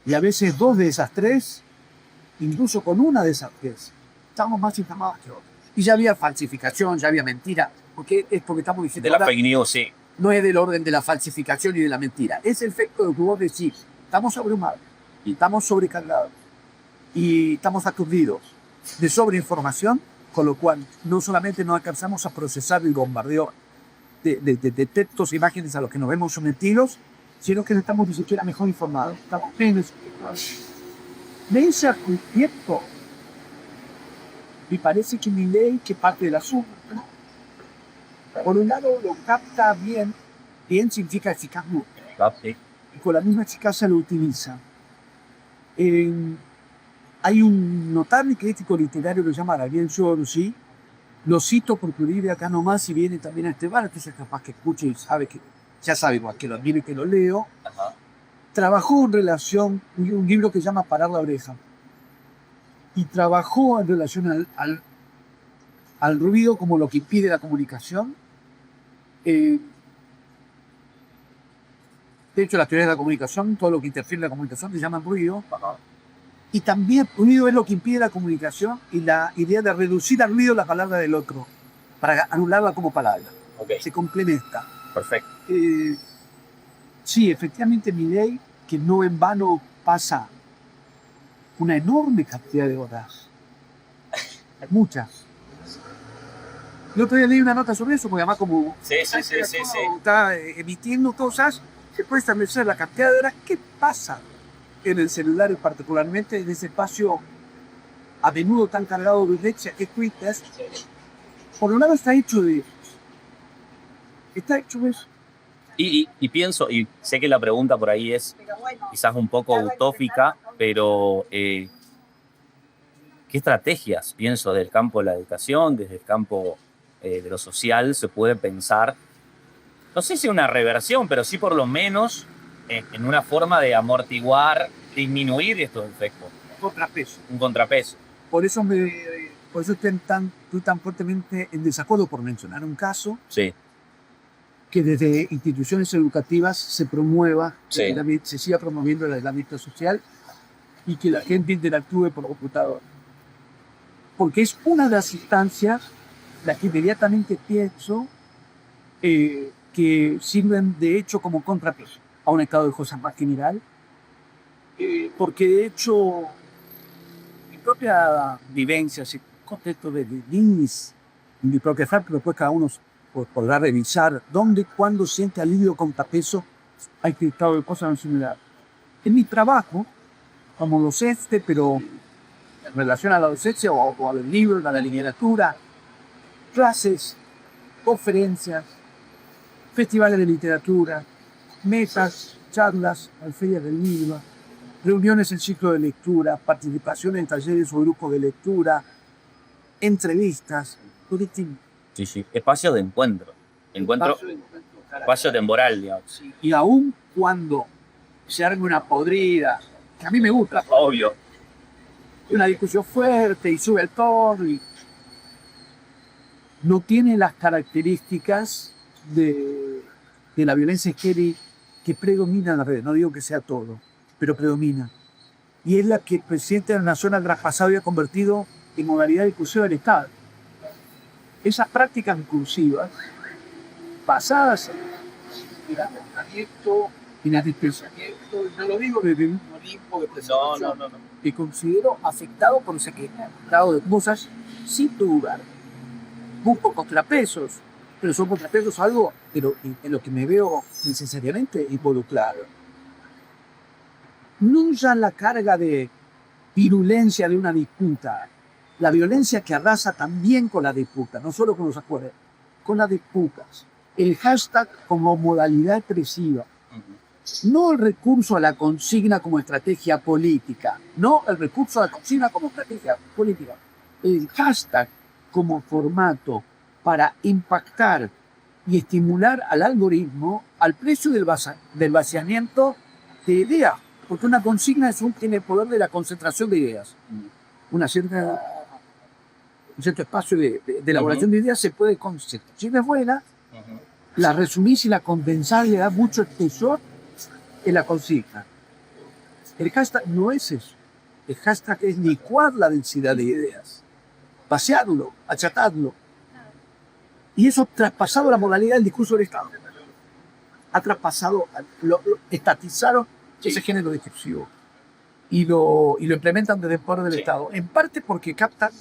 y a veces 2 de esas 3, incluso con una de esas 3, estamos más informados que otros. Y ya había falsificación, ya había mentira, porque estamos diciendo... De la fake news, sí. No es del orden de la falsificación y de la mentira, es el efecto de lo que vos decís. Estamos abrumados, y estamos sobrecargados, y estamos aturdidos de sobreinformación, con lo cual no solamente no alcanzamos a procesar el bombardeo de textos e imágenes a los que nos vemos sometidos, sino que no estamos ni siquiera mejor informados. Estamos menos informados. De ese argumento, me parece que Milei, que parte del asunto, por un lado lo capta bien significa eficazmente, y con la misma eficacia lo utiliza. Hay un notable crítico literario que se llama Gabriel Giorgi, lo cito porque vive acá nomás y viene también a este bar, entonces capaz que escuche y ya sabe igual que lo admiro y que lo leo. Ajá. Trabajó en relación, un libro que se llama Parar la oreja, y trabajó en relación al ruido como lo que impide la comunicación. De hecho, las teorías de la comunicación, todo lo que interfiere en la comunicación se llama ruido. Y también ruido es lo que impide la comunicación y la idea de reducir al ruido la palabra del otro para anularla como palabra. Okay. Se complementa. Perfecto. Sí, efectivamente Milei, que no en vano pasa una enorme cantidad de horas. Muchas. El otro día leí una nota sobre eso, porque además como Sí. está emitiendo cosas, se puede establecer la cantidad de horas que pasa en el celular, particularmente en ese espacio a menudo tan cargado de leche que Twitter. Por un lado está hecho de eso. Y pienso, y sé que la pregunta por ahí es quizás un poco utópica, pero ¿qué estrategias, pienso, del campo de la educación, desde el campo de lo social, se puede pensar? No sé si una reversión, pero sí por lo menos en una forma de amortiguar, disminuir estos efectos. Un contrapeso. Por eso estoy tan fuertemente en desacuerdo, por mencionar un caso. Sí. que desde instituciones educativas se promueva, Sí. se siga promoviendo el aislamiento social y que la gente interactúe por computador. Porque es una de las instancias las que inmediatamente pienso que sirven de hecho como contrapeso a un estado de cosas más general. Porque de hecho mi propia vivencia, ese contexto de niñez, mi propia fe, pero después cada uno podrá revisar dónde, cuándo siente alivio contrapeso a este estado de cosas en similar. En mi trabajo, como docente, pero en relación a la docencia o a los libros, a la literatura, clases, conferencias, festivales de literatura, mesas, charlas, ferias del libro, reuniones en ciclo de lectura, participación en talleres o grupos de lectura, entrevistas, todo distinto. Sí, sí. Espacio de encuentro. Espacio temporal, digamos. Y aún cuando se arme una podrida, que a mí me gusta, Obvio. una discusión fuerte y sube el tono, y no tiene las características de la violencia que predomina en la red. No digo que sea todo, pero predomina. Y es la que el presidente de la Nación ha traspasado y ha convertido en modalidad discursiva del Estado. Esas prácticas discursivas, basadas en el pensamiento, en el dispensamiento, no lo digo desde un olimpo de presentación, No. que considero afectado por ese estado de cosas sin lugar. Busco contrapesos, pero son contrapesos algo en lo que me veo necesariamente involucrado. No ya la carga de virulencia de una disputa, la violencia que arrasa también con la disputa, no solo con los acuerdos, con las disputas. El hashtag como modalidad expresiva, no el recurso a la consigna como estrategia política, no el recurso a la consigna como estrategia política, el hashtag como formato para impactar y estimular al algoritmo al precio del vaciamiento de ideas, porque una consigna tiene el poder de la concentración de ideas. Un cierto espacio de elaboración de ideas se puede concentrar. Si es buena, la resumís y la condensás y le da mucho espesor en la consigna. El hashtag no es eso. El hashtag es licuar la densidad de ideas, vaciarlo, achatarlo. Y eso ha traspasado la modalidad del discurso del Estado. Ha traspasado, lo estatizaron ese género discursivo. Y lo implementan desde el poder del Estado. En parte porque captan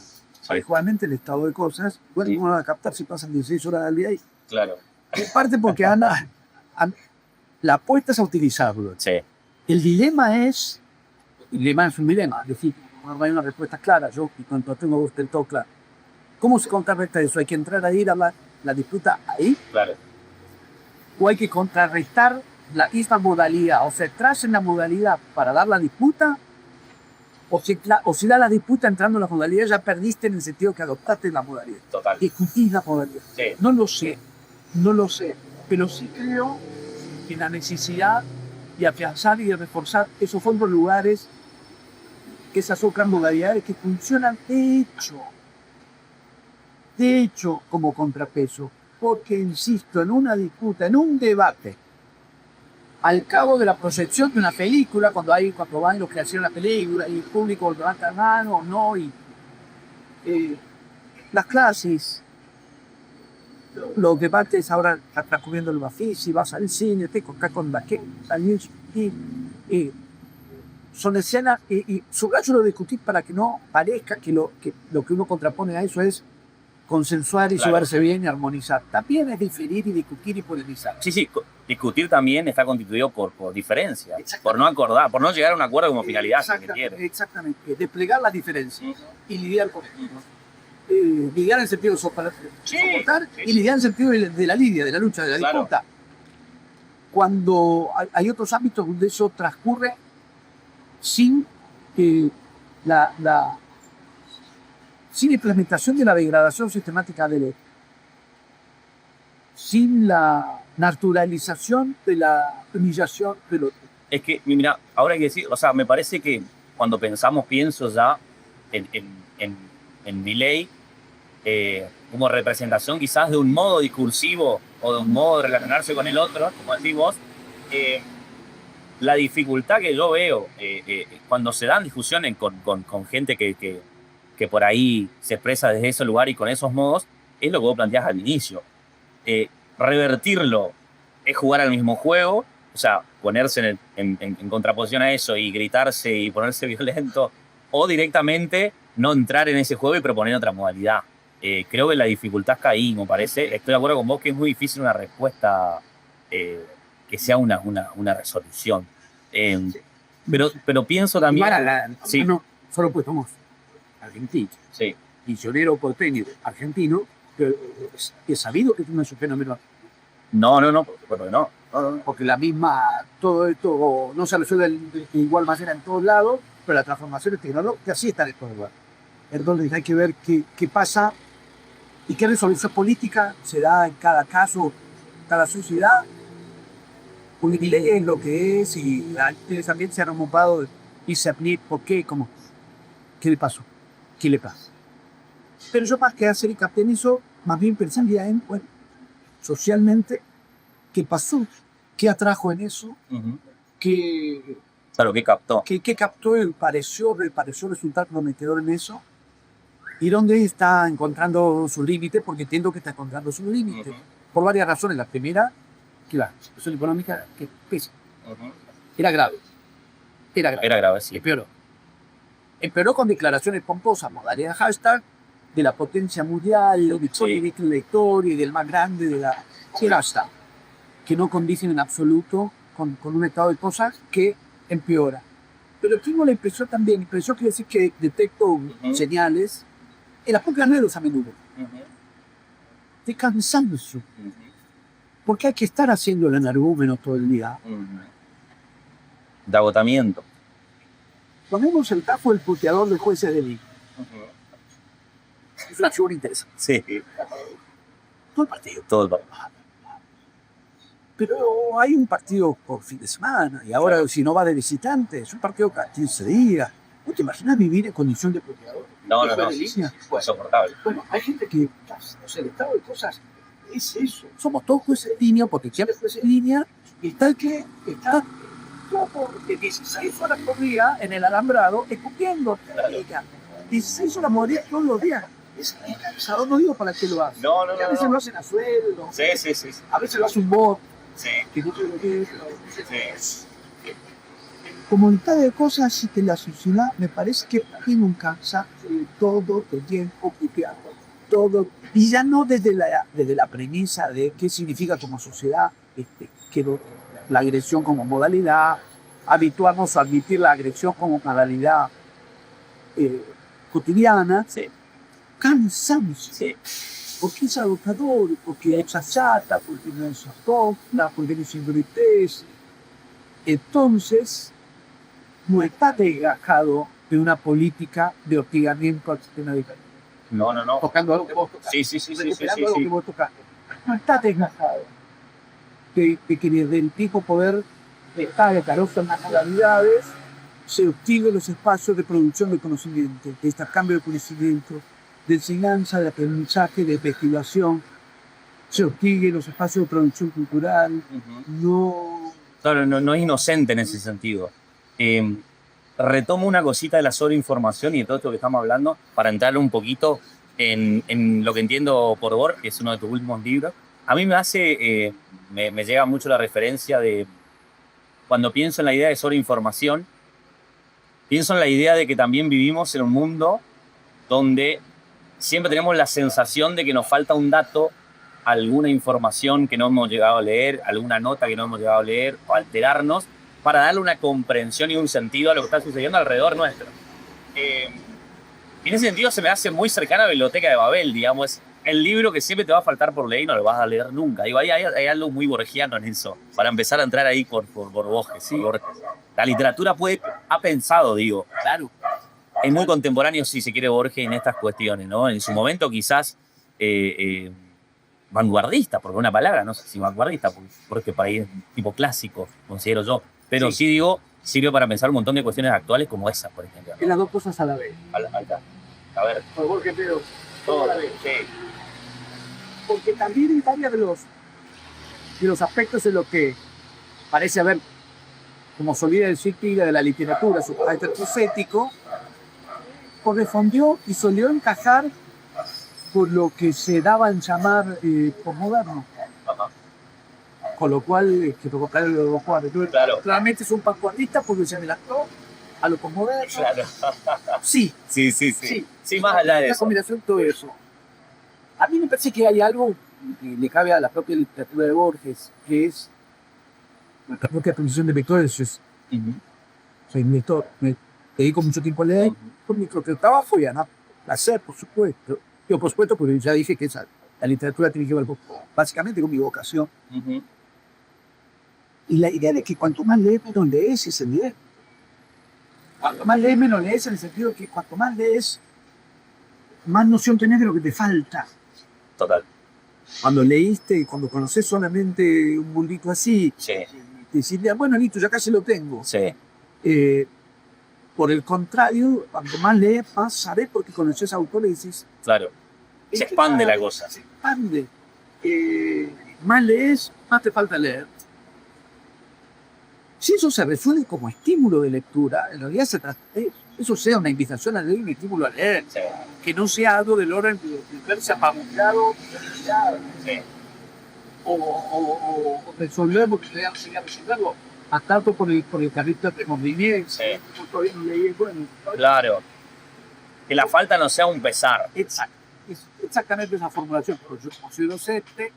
adecuadamente el estado de cosas. Bueno, no van a captar si pasan 16 horas al día ahí. Claro. En parte porque la apuesta es a utilizarlo. Sí. El dilema es un dilema, es decir, no hay una respuesta clara. Yo, y cuando tengo usted todo claro, ¿cómo se contrarresta eso? ¿Hay que entrar a ir a la disputa ahí? Claro. ¿O hay que contrarrestar la misma modalidad? O sea, tras en la modalidad para dar la disputa, o si da la disputa entrando en la modalidad, ya perdiste en el sentido que adoptaste la modalidad. Total. Discutís la modalidad. Sí. No lo sé, pero sí creo en la necesidad de afianzar y de reforzar esos otros lugares, que esas otras modalidades que funcionan de hecho como contrapeso, porque insisto, en una disputa, en un debate, al cabo de la proyección de una película, cuando van los que hacen la película y el público levanta la mano o no, y las clases, los debates ahora está transcurriendo el Bafisi, vas al cine, te contás con la que son escenas y subrayo lo discutir para que no parezca que lo que uno contrapone a eso es consensuar y llevarse bien y armonizar. También es diferir y discutir y polemizar. Sí. Discutir también está constituido por diferencias, por no acordar, por no llegar a un acuerdo como finalidad. Exactamente. Desplegar las diferencias y lidiar con ello. Lidiar en el sentido de soportar y lidiar en el sentido de la lidia, de la lucha, de la disputa. Cuando hay otros ámbitos donde eso transcurre sin sin implementación de la degradación sistemática del otro, sin la naturalización de la humillación del otro. Es que, mira, ahora hay que decir, o sea, me parece que cuando pienso ya en Milei, como representación quizás de un modo discursivo o de un modo de relacionarse con el otro, como decís vos, la dificultad que yo veo cuando se dan discusiones con gente que por ahí se expresa desde ese lugar y con esos modos, es lo que vos planteás al inicio. Revertirlo es jugar al mismo juego, o sea, ponerse en contraposición a eso y gritarse y ponerse violento, o directamente no entrar en ese juego y proponer otra modalidad. Creo que la dificultad está ahí, me parece. Estoy de acuerdo con vos que es muy difícil una respuesta que sea una resolución. Pero pienso también... Sí. No, solo pues somos argentinos. Sí. Misionero porteño argentino, que es sabido que tiene su fenómeno. No, porque no. Porque la misma, todo esto no se resuelve de igual manera en todos lados, pero las transformaciones tecnológicas sí están en todos lados. Entonces hay que ver qué pasa y qué resolución política se da en cada caso, cada sociedad. Porque ley es lo que es y también se han ocupado y se aplica por qué, cómo, qué le pasó, qué le pasa. Pero yo más que hacer hincapié en eso, más bien pensaría en, bueno, socialmente, qué pasó, qué atrajo en eso, qué captó. ¿Qué captó le pareció resultar prometedor en eso? ¿Y dónde está encontrando su límite? Porque entiendo que está encontrando su límite. Por varias razones. La primera, que la situación económica que pesa. Era grave. Era grave, sí. Empeoró con declaraciones pomposas, modalidad hashtag, de la potencia mundial, de victoria de la historia y del más grande de la... Sí, hashtag. Que no condicen en absoluto con un estado de cosas que empeora. Pero tengo la impresión también, quiere decir que detecto señales en las propias redes a menudo. De cansancio. Porque hay que estar haciendo el energúmeno todo el día. De agotamiento. Ponemos el caso del puteador del juez de Lima. Es una figura interesante. Sí. Todo el partido. Pero hay un partido por fin de semana, y ahora si no va de visitante, es un partido cada 15 días. ¿No te imaginas vivir en condición de puteador? No. Es insoportable. Bueno, hay gente que, o sea, el estado de cosas es eso. Somos todos jueces en línea, potenciales jueces en línea, y está el que está todo de 16 horas por día en el alambrado, escupiendo. 16 horas por día todos los días. Es cansado, no digo para qué lo hace. No. A veces lo hacen a sueldo. Sí. A veces lo hace un bot. Sí. Que no te lo quiere, comunidad de cosas y que la sociedad me parece que tiene un cansancio de todo el tiempo puteando. Todo. Y ya no desde la premisa de qué significa como sociedad que la agresión como modalidad, habituarnos a admitir la agresión como modalidad cotidiana. Sí. Cansancio. Sí. Porque es agotador, porque es achata, porque no es acopla, porque no es indolitez. Entonces, no está desgajado de una política de hostigamiento al sistema educativo. No. Tocando algo que vos tocaste. Sí. Algo que vos tocaste. No está desgajado. Que desde el pico poder estar de carozo en las modalidades se hostigue los espacios de producción de conocimiento, de intercambio de conocimiento, de enseñanza, de aprendizaje, de investigación, se hostigue los espacios de producción cultural, no es inocente en ese sentido. Retomo una cosita de la sobreinformación y de todo esto que estamos hablando para entrar un poquito en lo que entiendo por Borges, que es uno de tus últimos libros. A mí me llega mucho la referencia de cuando pienso en la idea de sobreinformación, pienso en la idea de que también vivimos en un mundo donde siempre tenemos la sensación de que nos falta un dato, alguna información que no hemos llegado a leer, alguna nota que no hemos llegado a leer, o alterarnos para darle una comprensión y un sentido a lo que está sucediendo alrededor nuestro. En ese sentido se me hace muy cercana a la Biblioteca de Babel, digamos, el libro que siempre te va a faltar por leer y no lo vas a leer nunca. Digo, hay algo muy borgiano en eso, para empezar a entrar ahí por Borges. ¿Sí? La literatura ha pensado, digo, claro, es muy contemporáneo, si se quiere, Borges en estas cuestiones, ¿no? En su momento quizás vanguardista, porque una palabra, no sé si vanguardista, porque para ahí es tipo clásico, considero yo. Pero sí digo, sirve para pensar un montón de cuestiones actuales como esa, por ejemplo, ¿no? En las dos cosas a la vez. A ver. Por Borges, pero todo a la vez. Sí. porque también en varios de los aspectos en los que parece haber, como solía decir Pila de la literatura, su carácter profético, correspondió y solió encajar por lo que se daba en llamar posmoderno. Con lo cual, que provocar los cuadros. Claro. Claramente es un vanguardista porque se adelantó a lo posmoderno. Claro. Sí, Sí, más allá de una eso. combinación de todo eso. A mí me parece que hay algo que le cabe a la propia literatura de Borges, que es nuestra propia posición de lectores. Ujú. Soy un lector, me dedico mucho tiempo a leer, por mi propio trabajo y a placer, por supuesto. Yo, por supuesto, porque ya dije que la literatura tiene que ver básicamente con mi vocación. Ujú. Y la idea de que cuanto más lees, menos lees, es el leer. Cuanto más lees, menos lees, en el sentido de que cuanto más lees, más noción tenés de lo que te falta. Total. Cuando leíste, cuando conoces solamente un mundito así, Sí, te decís, bueno, listo, ya casi lo tengo. sí. Por el contrario, cuanto más lees, más sabés porque conoces a autores y decís, Claro. Se expande la cosa. se expande. Más lees, más te falta leer. Si eso se resuelve como estímulo de lectura, en realidad eso sea una invitación a leer, un estímulo a leer, Sí, que no sea algo del orden de verse apabullado sí. o resolver porque te enseñar a resolverlo. Atado por el carrito de movimiento, Sí. todavía no leí, bueno. Claro. Que la falta no sea un pesar. Exacto. Es exactamente esa formulación. Pero yo como soy docente,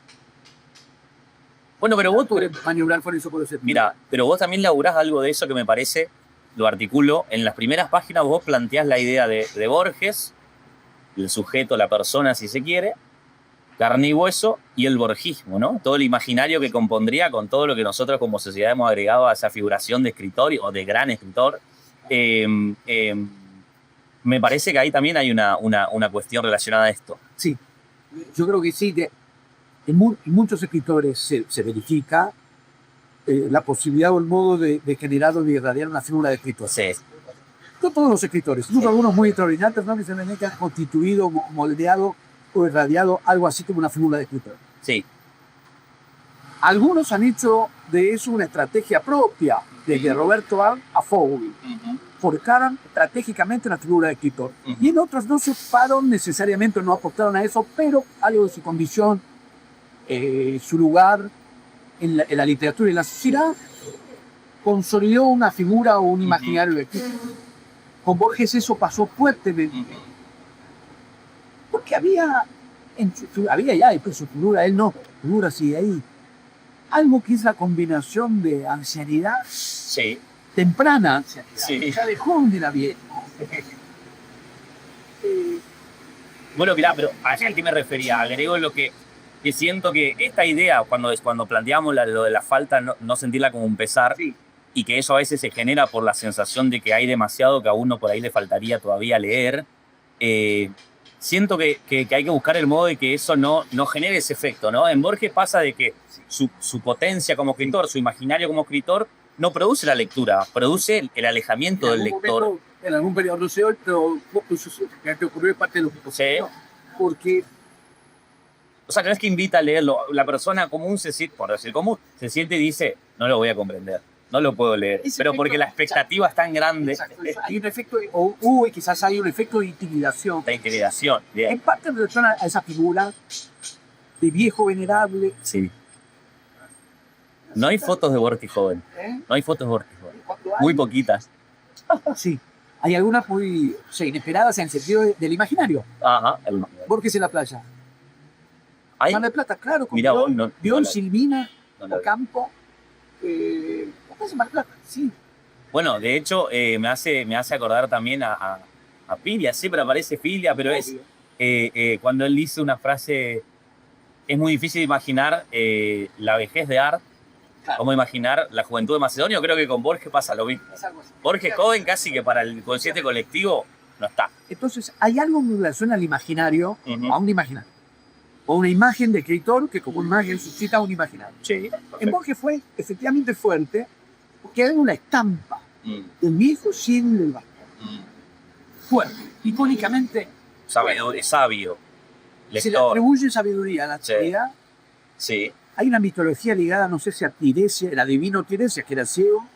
Bueno, pero vos, tú eres maniobrar por eso por docente. mira, pero vos también laburás algo de eso que me parece, lo articulo. En las primeras páginas vos planteás la idea de Borges, el sujeto, la persona, si se quiere, carne y hueso, y el borgismo, ¿no? Todo el imaginario que compondría con todo lo que nosotros como sociedad hemos agregado a esa figuración de escritor o de gran escritor. Me parece que ahí también hay una cuestión relacionada a esto. Sí, yo creo que sí. En muchos escritores se verifica la posibilidad o el modo de generar o de irradiar una figura de escritor. Sí, No todos los escritores, incluso algunos muy extraordinarios, ¿no? Que se ven que han constituido, moldeado o irradiado algo así como una figura de escritor. sí. Algunos han hecho de eso una estrategia propia, desde Roberto Arlt a Foucault. Forjaron estratégicamente una figura de escritor. Y en otros no se ocuparon necesariamente, no aportaron a eso, pero algo de su condición, su lugar en la literatura y en la sociedad, consolidó una figura o un imaginario de escritor. Con Borges eso pasó fuertemente. Porque había ya, pero su figura, él no, figura sigue ahí. Algo que es la combinación de ancianidad Sí, temprana, ancianidad, Sí. ya de joven de la vieja. bueno, mirá, pero allá al que me refería, agrego lo que siento que esta idea, cuando planteamos lo de la falta, no sentirla como un pesar, Sí. y que eso a veces se genera por la sensación de que hay demasiado que a uno por ahí le faltaría todavía leer, siento que hay que buscar el modo de que eso no genere ese efecto, ¿no? En Borges pasa de que su potencia como escritor, su imaginario como escritor, no produce la lectura, produce el alejamiento del lector. En algún periodo, no sé hoy, pero eso te ocurrió parte de lo que Sí. Porque O sea, no es que invita a leerlo. La persona común se siente, por decir común, se siente y dice, no lo voy a comprender, no lo puedo leer. Ese Pero efecto, porque la expectativa es tan grande, exacto, hay un efecto, quizás hay un efecto de intimidación. la intimidación. En Bien. parte en relación a esa figura de viejo venerable. Sí. No hay fotos de Borges joven. No hay fotos de Borges joven. Muy poquitas. Sí. Hay algunas muy inesperadas en el sentido del imaginario. Ajá. Borges en la playa. ¿Hay? Mar del Plata, claro, con Mirá, Bion, vos, no Bion, la- Silvina, no la vi. Ocampo. Mar del Plata, sí. Bueno, de hecho, me hace acordar también a Filia. Siempre aparece Filia, pero es cuando él dice una frase, es muy difícil imaginar la vejez de Art, Claro. cómo imaginar la juventud de Macedonio. Creo que con Borges pasa lo mismo. Es algo así. Borges joven casi que para el consciente colectivo no está. Entonces, hay algo en relación al imaginario, Ujú. a un imaginario. O una imagen de escritor que como imagen suscita un imaginario. Sí. En Borges fue efectivamente fuerte porque era una estampa Mm, del viejo cielo del Vasco. mm. Fuerte, icónicamente. Sabio, es sabio. Se le lector. atribuye sabiduría a la Sí. ciudad. Sí, Hay una mitología ligada, no sé si a Tiresias, el adivino Tiresias, que era ciego,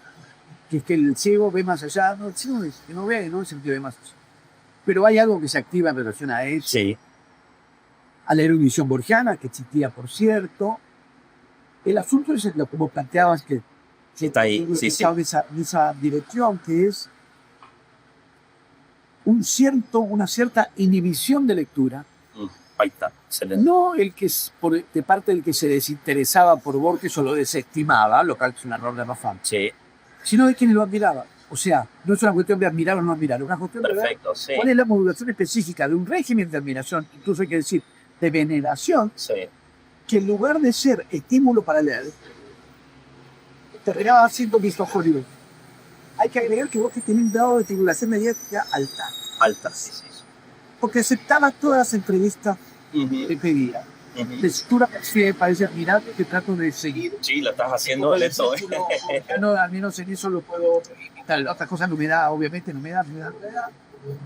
que es que el ciego ve más allá, no, el ciego es que no ve, no en el sentido de más allá. Pero hay algo que se activa en relación a eso, sí, a la erudición borgiana, que existía, por cierto. El asunto es lo como planteabas, que Está ahí, sí, está en esa dirección, que es una cierta inhibición de lectura. ahí está, excelente. No el que de parte del que se desinteresaba por Borges o lo desestimaba, lo cual es un error de Rafán, Sí, sino de quienes lo admiraban. O sea, no es una cuestión de admirar o no admirar, es una cuestión de ver perfecto, sí, cuál es la modulación específica de un régimen de admiración, incluso hay que decir de veneración, sí, que en lugar de ser estímulo para leer, terminaba siendo misofonio. Hay que agregar que Borges tenía un grado de estimulación mediática alta, alta, sí, sí. porque aceptaba todas las entrevistas Ujú, que pedía. ujú. La escritura me parece admirable, que trato de seguir. Sí, lo estás haciendo lento, ¿eh? No, al menos en eso lo puedo. Otras cosas no me da, obviamente, no me da.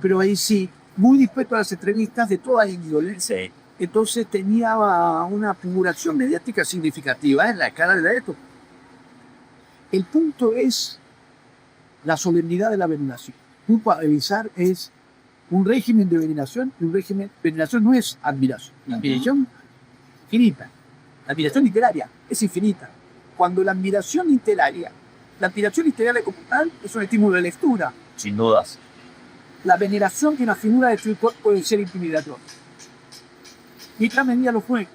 Pero ahí sí, muy dispuesto a las entrevistas de toda índole. Sí, Entonces tenía una figuración mediática significativa en la cara de la época. El punto es la solemnidad de la veneración. Un para revisar es un régimen de veneración y un régimen. Veneración no es admiración. La admiración infinita. La admiración literaria es infinita. Cuando la admiración literaria como tal es un estímulo de lectura. sin dudas. La veneración que una figura de escritor puede ser intimidatoria. Y esta medida lo fue.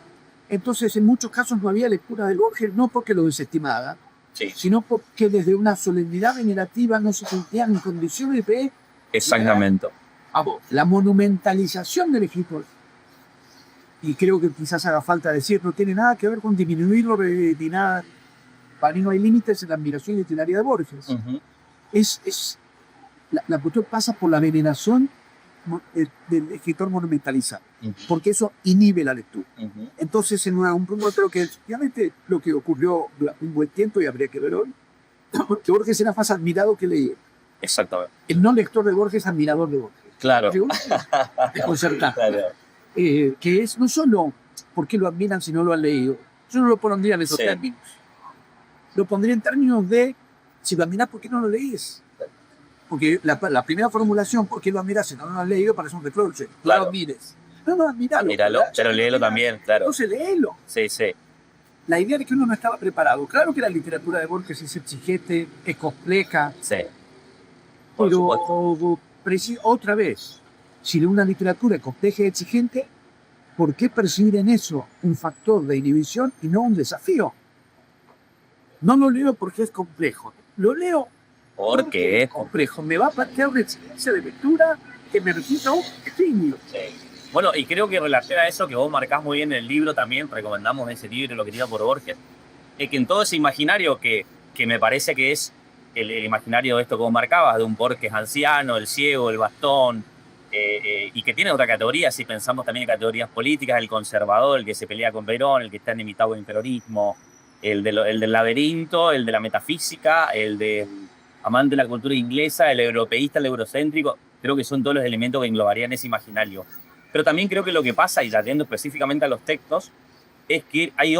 Entonces, en muchos casos no había lectura de Borges, no porque lo desestimaba, Sí, sino porque desde una solemnidad venerativa no se sentían en condiciones de exactamente. la monumentalización del escritor. Y creo que quizás haga falta decir, no tiene nada que ver con disminuirlo ni nada. Para mí no hay límites en la admiración literaria de Borges. Ujú, La cuestión pasa por la veneración del escritor monumentalizado, ujú, porque eso inhibe la lectura. ujú. Entonces, en un punto creo que efectivamente lo que ocurrió durante un buen tiempo, y habría que ver hoy, que Borges era más admirado que leía. Exactamente. El no lector de Borges, admirador de Borges. Claro, Desconcertante. claro. Que es no solo por qué lo admiran si no lo han leído. Yo no lo pondría en esos Sí. términos. Lo pondría en términos de, si lo admiras, ¿por qué no lo lees? Porque la primera formulación, ¿por qué lo admiras si no lo has leído? Parece un reproche. No Claro. lo admires. No, admíralo. Míralo, pero léelo también, claro. Entonces léelo. Sí, sí, La idea de que uno no estaba preparado. Claro que la literatura de Borges es exigente, es compleja, sí. Por pero supuesto. otra vez, si una literatura es compleja y exigente, ¿por qué percibir en eso un factor de inhibición y no un desafío? No lo leo porque es complejo. Lo leo Porque es complejo. Me va a plantear una experiencia de lectura que me resulta un estímulo. sí. Bueno, y creo que en relación a eso que vos marcás muy bien en el libro también, recomendamos ese libro, Lo que tira por Borges, es que en todo ese imaginario que me parece que es el imaginario de esto que vos marcabas, de un Borges anciano, el ciego, el bastón, y que tiene otra categoría, si pensamos también en categorías políticas, el conservador, el que se pelea con Perón, el que está enemitado con el peronismo, el del laberinto, el de la metafísica, el de amante de la cultura inglesa, el europeísta, el eurocéntrico. Creo que son todos los elementos que englobarían ese imaginario. Pero también creo que lo que pasa, y yendo específicamente a los textos, es que hay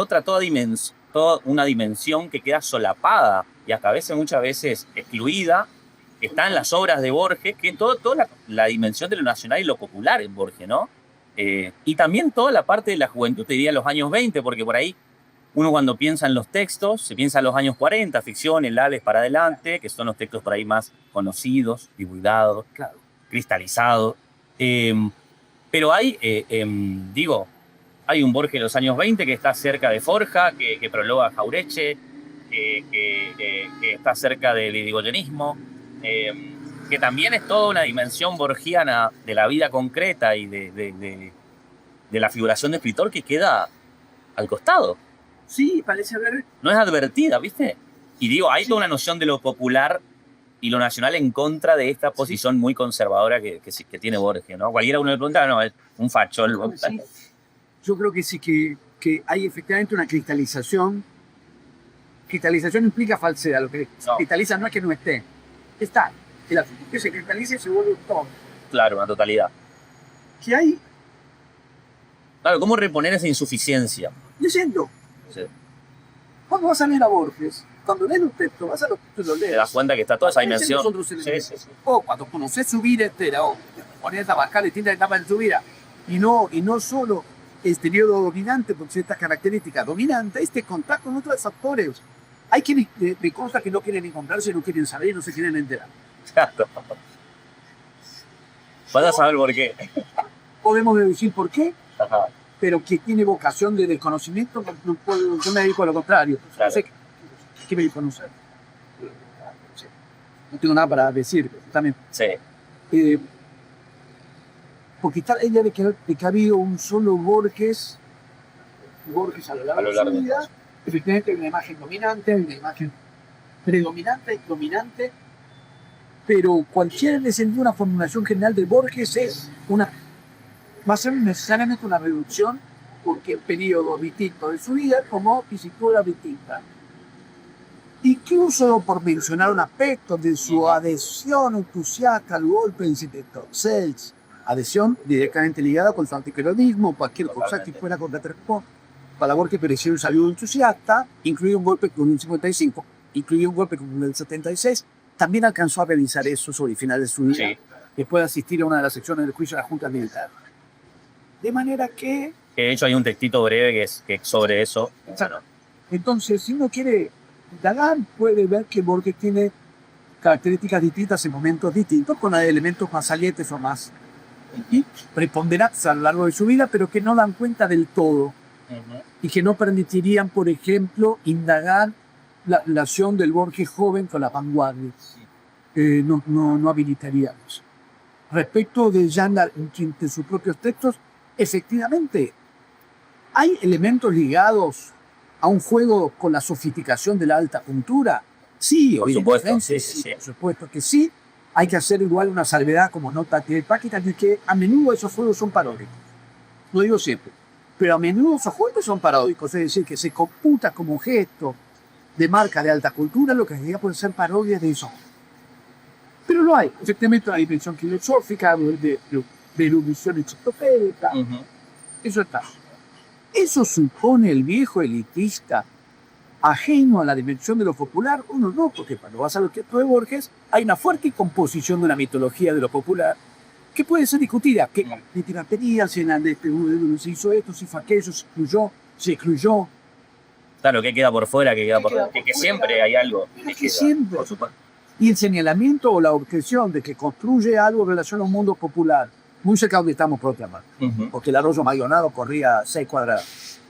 toda una dimensión que queda solapada y hasta muchas veces excluida, que está en las obras de Borges, que es toda la dimensión de lo nacional y lo popular en Borges, ¿no? Y también toda la parte de la juventud, te diría los años 20, porque por ahí uno cuando piensa en los textos, se piensa en los años 40, ficción, el Ales para adelante, que son los textos por ahí más conocidos, divulgados, claro, cristalizados. Pero hay, hay un Borges de los años 20 que está cerca de Forja, que prologa Jaureche, que está cerca del irigoyenismo, que también es toda una dimensión borgiana de la vida concreta y de la figuración de escritor que queda al costado. Sí, parece haber. No es advertida, ¿viste? Y hay toda una noción de lo popular y lo nacional en contra de esta posición muy conservadora que tiene Borges, ¿no? Cualquiera uno le pregunta, no, es un facho. Sí. Yo creo que sí, que hay efectivamente una cristalización. Cristalización implica falsedad. Lo que cristaliza no es que no esté. Está. El asunto que se cristaliza y se vuelve un todo. Claro, una totalidad. Que hay Claro, ¿cómo reponer esa insuficiencia? Leyendo. Sí. Cuando vas a leer a Borges, cuando lees un texto, vas a los textos y lo lees. Te das cuenta que está toda esa Aparecen dimensión. los otros Sí, elementos. sí, sí. O cuando conoces su vida entera, o pones a abarcar distintas etapas de su vida, y no solo el periodo dominante con ciertas características dominantes, este contacto con otros factores. Hay quienes me consta que no quieren encontrarse, no quieren saber, no se quieren enterar. Claro. Vas a saber por qué. Podemos deducir por qué, Ajá. pero que tiene vocación de desconocimiento, no puedo, yo me dedico a lo contrario. Claro. No sé qué me conocer. No tengo nada para decir también. Sí. Porque está ella de que ha habido un solo Borges a lo largo de su vida. Efectivamente hay una imagen dominante, hay una imagen predominante y dominante, pero cualquier descendiente de una formulación general de Borges va a ser necesariamente una reducción, porque en periodos distintos de su vida como tesitura distinta. Incluso por mencionar un aspecto de su adhesión entusiasta al golpe del 76, adhesión directamente ligada con su antiperonismo, cualquier cosa que fuera contra Tresport. Para Borges pareció un saludo entusiasta, incluido un golpe con el 55, incluido un golpe con el 76. También alcanzó a realizar eso sobre el final de su vida, Sí. después de asistir a una de las secciones del juicio de la Junta Militar. De manera que, Que de hecho hay un textito breve que es sobre eso. Bueno, entonces, si uno quiere indagar, puede ver que Borges tiene características distintas en momentos distintos, con elementos más salientes o más preponderantes a lo largo de su vida, pero que no dan cuenta del todo. Y que no permitirían, por ejemplo, indagar la relación del Borges joven con la vanguardia. No habilitaríamos. Respecto de Jean en sus propios textos, efectivamente, hay elementos ligados a un juego con la sofisticación de la alta cultura. Sí, Por supuesto, sí, sí. por supuesto que sí. Hay que hacer igual una salvedad como nota que Paquita, de que a menudo esos juegos son paródicos. No digo siempre, pero a menudo esos juegos son paródicos, es decir, que se computa como gesto de marca de alta cultura lo que sería puede ser parodias de eso. Pero lo hay, efectivamente, una dimensión filosófica, de erudición enciclopédica, eso está. Eso supone el viejo elitista ajeno a la dimensión de lo popular. Uno no, porque cuando vas a los textos de Borges hay una fuerte composición de una mitología de lo popular que puede ser discutida. ¿Qué literatura se hizo esto, se hizo aquello, se excluyó? Claro, que queda por fuera, que siempre hay algo. Que siempre. Por supuesto. Y el señalamiento o la objeción de que construye algo en relación a un mundo popular, muy cerca donde estamos por otra parte, porque el arroyo Maldonado corría 6 cuadradas.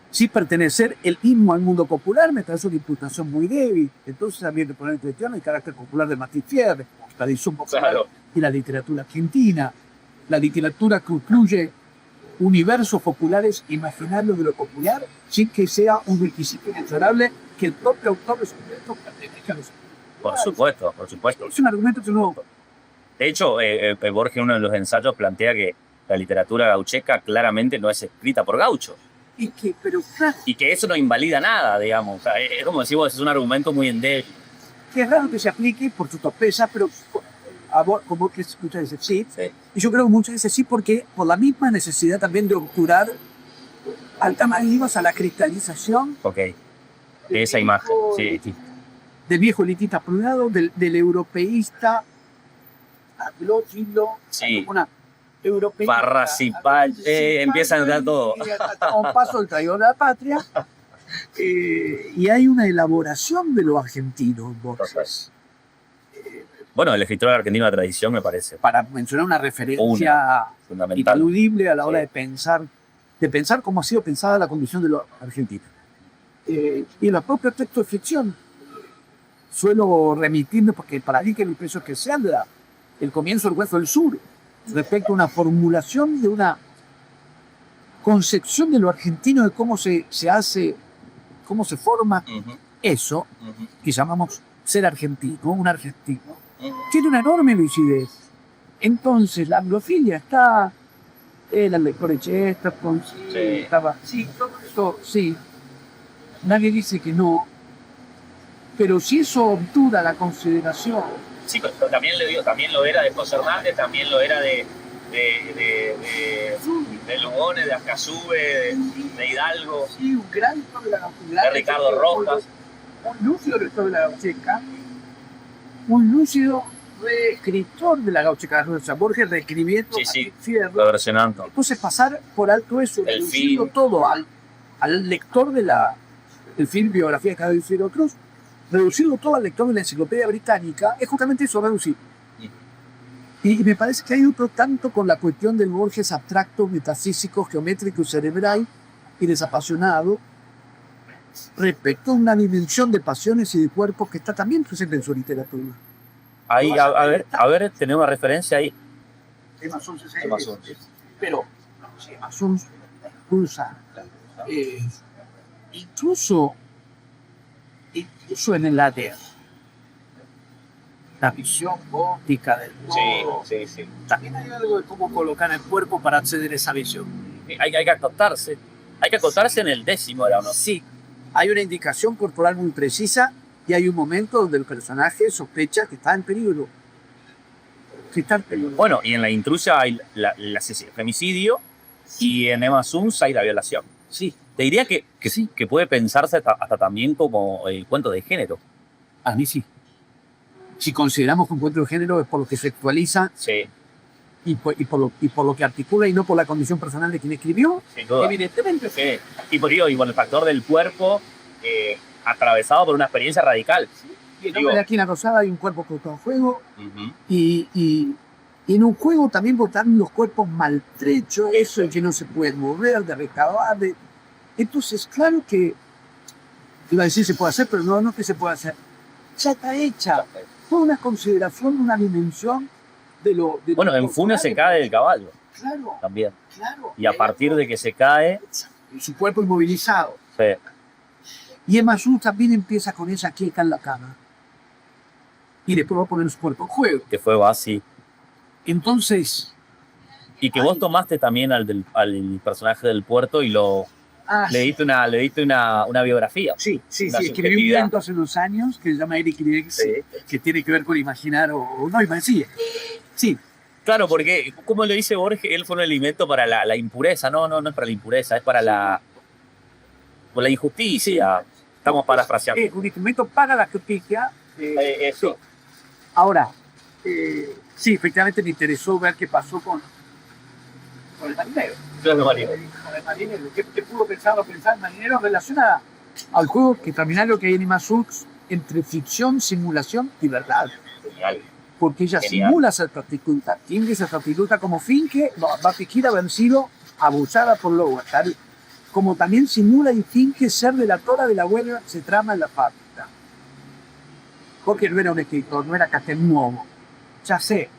Sin pertenecer el mismo al mundo popular me trae una imputación muy débil. Entonces también de poner en cuestión el carácter popular de Martín Fierro, la tradición popular Claro. y la literatura argentina, la literatura que incluye universos populares imaginarios de lo popular sin que sea un requisito inexorable que el propio autor de su texto pertenezca a los Por supuesto, por supuesto. Es un argumento que no. De hecho, Borges en uno de los ensayos plantea que la literatura gaucheca claramente no es escrita por gauchos. Pero claro, Y que eso no invalida nada, digamos. O sea, es como decir vos, es un argumento muy endeble. que es raro que se aplique por su torpeza, pero como que muchas veces sí. Sí. Y yo creo que muchas veces sí, porque por la misma necesidad también de obturar alternativas a la cristalización Ok. De esa imagen. Sí, sí. del viejo elitista por un lado, del europeísta aglófilo, Sí. una europeísta. Parracipal, empieza a entrar todo. A un paso del traidor de la patria. Y hay una elaboración de lo argentino en Borges. Bueno, el escritor argentino de tradición me parece Para mencionar una referencia fundamental. ineludible a la hora Sí. de pensar cómo ha sido pensada la condición de los argentinos. Y en los propios textos de ficción suelo remitirme, porque para mí que el precio que se anda el comienzo del Hueso del Sur, respecto a una formulación de una concepción de lo argentino, de cómo se hace, cómo se forma eso que llamamos ser argentino, un argentino, tiene una enorme lucidez. Entonces la anglofilia está, la lectora Chesterton, Sí. estaba, sí, todo esto, sí. Nadie dice que no, pero si eso obtura la consideración, Sí, pero también lo era de José Hernández, también lo era de de Lugones, de Ascasube, de Hidalgo, Sí, un gran lector de la de Ricardo Rojas. un lúcido lector de la Gaucheca, un lúcido reescritor de la Gaucheca, o sea, Borges reescribiendo Sí, sí. a Fierro. Reversionando. Entonces pasar por alto eso, El reduciendo film. todo al lector del film Biografía de Carlos Fierro Cruz, reducirlo todo al lector de la Enciclopedia Británica, es justamente eso, reducir. Y me parece que hay otro tanto con la cuestión del Borges abstracto, metafísico, geométrico, cerebral y desapasionado, respecto a una dimensión de pasiones y de cuerpos que está también presente en su literatura. Ahí, a ver, tenemos una referencia ahí. Emma Sons es Emma Sons. pero Emma Sons usa incluso en el ADN la visión óptica del todo. Sí. También hay algo de cómo colocar el cuerpo para acceder a esa visión. Hay que acostarse. Hay que acostarse en el décimo, ¿no? Sí, hay una indicación corporal muy precisa y hay un momento donde el personaje sospecha que está en peligro. Que está en peligro. Bueno, y en La Intrusa hay el femicidio y en Emma Sons hay la violación. Sí, Te diría que Sí. que puede pensarse hasta también como cuento de género. a mí sí. Si consideramos que un encuentro de género es por lo que sexualiza Sí, y por lo que articula y no por la condición personal de quien escribió, sin duda. evidentemente. Sí. Y por ello, y bueno, el factor del cuerpo atravesado por una experiencia radical. Y en Digo- nombre de Aquina Rosada hay un cuerpo colocado en juego Ujú. y en un juego también botan los cuerpos maltrechos, eso de que no se pueden mover, de recabar. Entonces, claro que, iba a decir se puede hacer, pero no que se puede hacer. Ya está hecha. Fue una consideración, una dimensión de lo... de Bueno, lo en Funes se corporal. cae del caballo Claro, también. claro. Y a partir de que se cae, Su cuerpo inmovilizado. se- Y Emma Sons también empieza con esa queja en la cama. Y después va a poner su cuerpo en juego. que fue así. Entonces, Y que vos tomaste también al personaje del puerto y le diste una biografía. Sí, Una escribí un subjetividad. cuento hace unos años que se llama Eric Rex, Sí. que tiene que ver con imaginar o no imaginar. Sí, Claro, porque como le dice Borges, él fue un alimento para la impureza. No es para la impureza, es para por la injusticia. Estamos parafraseando. es un instrumento para la justicia. Eso. Ahora, sí, efectivamente me interesó ver qué pasó con el marinero. Claro, Mario. Con el marinero. ¿Qué pudo pensar el marinero en relación al juego que termina lo que hay en Emma Sons entre ficción, simulación y verdad? Genial. Porque ella Genial. simula ser prostituta. Finge ser prostituta como finge, va a fingir haber sido abusada por Lowe, tal como también simula y finge ser delatora de la huelga que se trama en la fábrica. Porque no era un escritor, no era Castelnuovo, ya sé.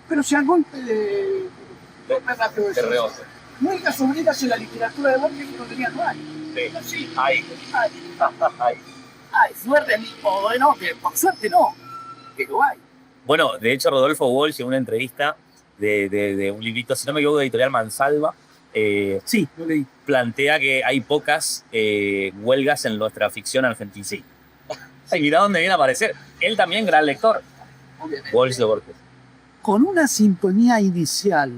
Pero si al golpe de... golpe rápido de Qué reoso. Muestras sombreras en la literatura de Borges que no tenía no hay. Sí. Sí, Ay. Ay. hay suerte, o bueno, que por suerte no, pero hay. Bueno, de hecho, Rodolfo Walsh en una entrevista de un librito, si no me equivoco, de Editorial Mansalva, Sí, lo leí. plantea que hay pocas huelgas en nuestra ficción argentina. Sí. Y mirá dónde viene a aparecer. Él también, gran lector. Obviamente. Walsh de Borges. Con una sintonía inicial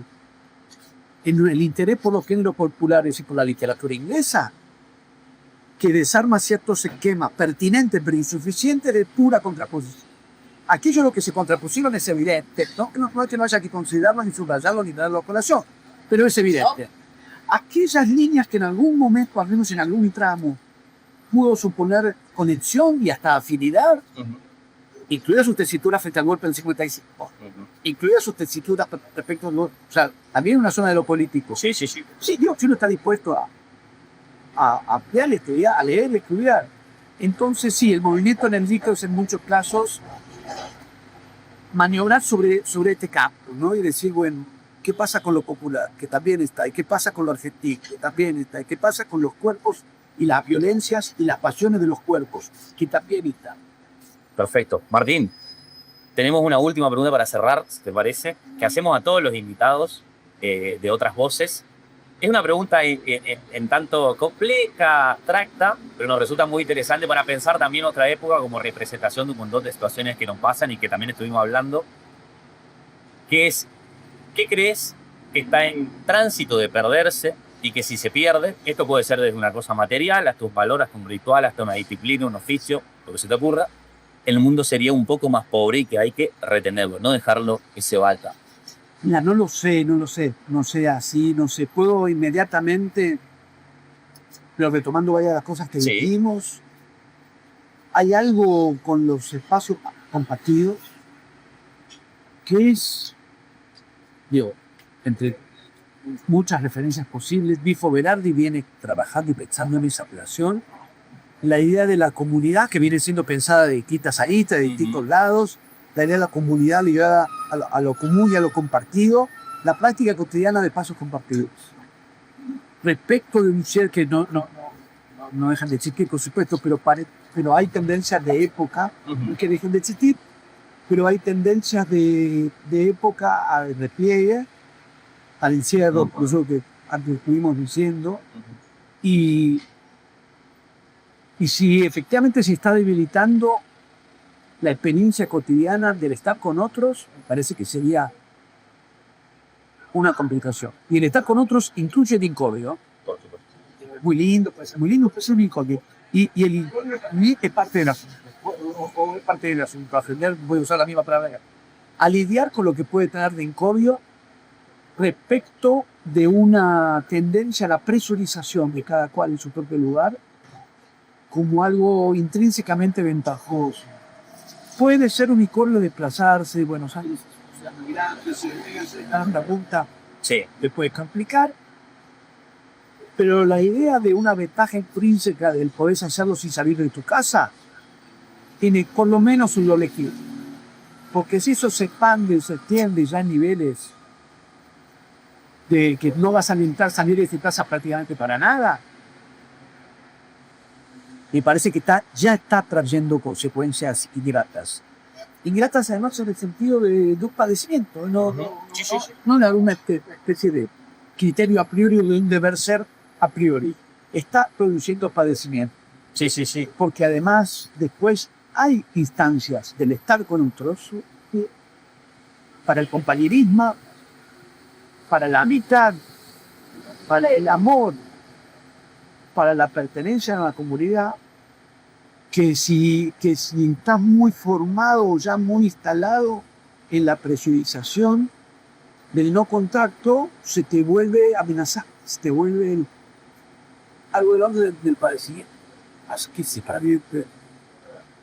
en el interés por los géneros populares y por la literatura inglesa, que desarma ciertos esquemas pertinentes pero insuficientes de pura contraposición. Aquello lo que se contrapusieron es evidente, no es que no haya que considerarlo, ni subrayarlo, ni darlo a colación, pero es evidente. Aquellas líneas que en algún momento, al menos en algún tramo, pudo suponer conexión y hasta afinidad, incluida su tesitura frente al golpe del 55, incluida sus tesituras respecto al golpe, o sea, también una zona de lo político. Sí. Sí, digo que uno está dispuesto a ampliar, estudiar, a leer, estudiar. Entonces, sí, el movimiento energético es en muchos casos maniobrar sobre este campo, ¿no? Y decir, bueno, ¿qué pasa con lo popular? Que también está. ¿Y qué pasa con lo argentino? Que también está. ¿Y qué pasa con los cuerpos y las violencias y las pasiones de los cuerpos? Que también está. Perfecto. Martín, tenemos una última pregunta para cerrar, si te parece, que hacemos a todos los invitados de Otras Voces. Es una pregunta en tanto compleja, abstracta, pero nos resulta muy interesante para pensar también otra época como representación de un montón de situaciones que nos pasan y que también estuvimos hablando, que es, ¿qué crees que está en tránsito de perderse y que si se pierde, esto puede ser desde una cosa material hasta un valor, hasta un ritual, hasta una disciplina, un oficio, lo que se te ocurra, el mundo sería un poco más pobre y que hay que retenerlo, no dejarlo que se vaya? Mira, no lo sé, no sé así, no sé. Puedo inmediatamente, pero retomando varias de las cosas que Sí. dijimos, hay algo con los espacios compartidos que es, digo, entre muchas referencias posibles, Bifo Berardi viene trabajando y pensando en esa relación. La idea de la comunidad que viene siendo pensada de distintas aristas, de distintos lados, la idea de la comunidad ligada a lo común y a lo compartido, la práctica cotidiana de pasos compartidos. Respecto de un ser que no dejan de existir, por supuesto, pero hay tendencias de época que dejan de existir, pero hay tendencias de época al repliegue, al encierro, por eso que antes estuvimos diciendo, y si efectivamente se está debilitando la experiencia cotidiana del estar con otros, me parece que sería una complicación. Y el estar con otros incluye el incómodo. Por supuesto. Muy lindo, puede ser un incómodo. Y el incómodo también es parte del asunto. O es parte del asunto. Aprender, voy a usar la misma palabra. A lidiar con lo que puede tener de incómodo respecto de una tendencia a la presurización de cada cual en su propio lugar como algo intrínsecamente ventajoso. Puede ser un icono de desplazarse de Buenos Aires a Ciudad Grande, si la punta Sí. te puede complicar, pero la idea de una ventaja intrínseca del poder hacerlo sin salir de tu casa tiene por lo menos un doble giro. Porque si eso se expande, se extiende ya en niveles de que no vas a necesitar salir de tu casa prácticamente para nada, me parece que ya está trayendo consecuencias ingratas. Ingratas además en el sentido de un padecimiento, no de alguna especie de criterio a priori de un deber ser a priori. Está produciendo padecimiento. Sí. Porque además después hay instancias del estar con otros para el compañerismo, para la amistad, para el amor, para la pertenencia a la comunidad, que si estás muy formado o ya muy instalado en la presurización del no contacto, se te vuelve amenazante, se te vuelve algo del orden del padecimiento. Así que sí, para mí,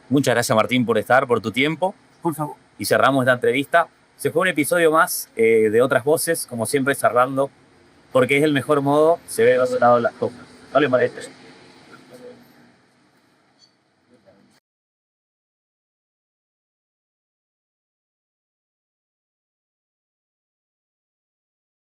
Muchas gracias, Martín, por estar, por tu tiempo. por favor. Y cerramos esta entrevista. Se fue un episodio más de Otras Voces, como siempre cerrando, porque es el mejor modo, se ve de otro lado las cosas. ¿No les parece?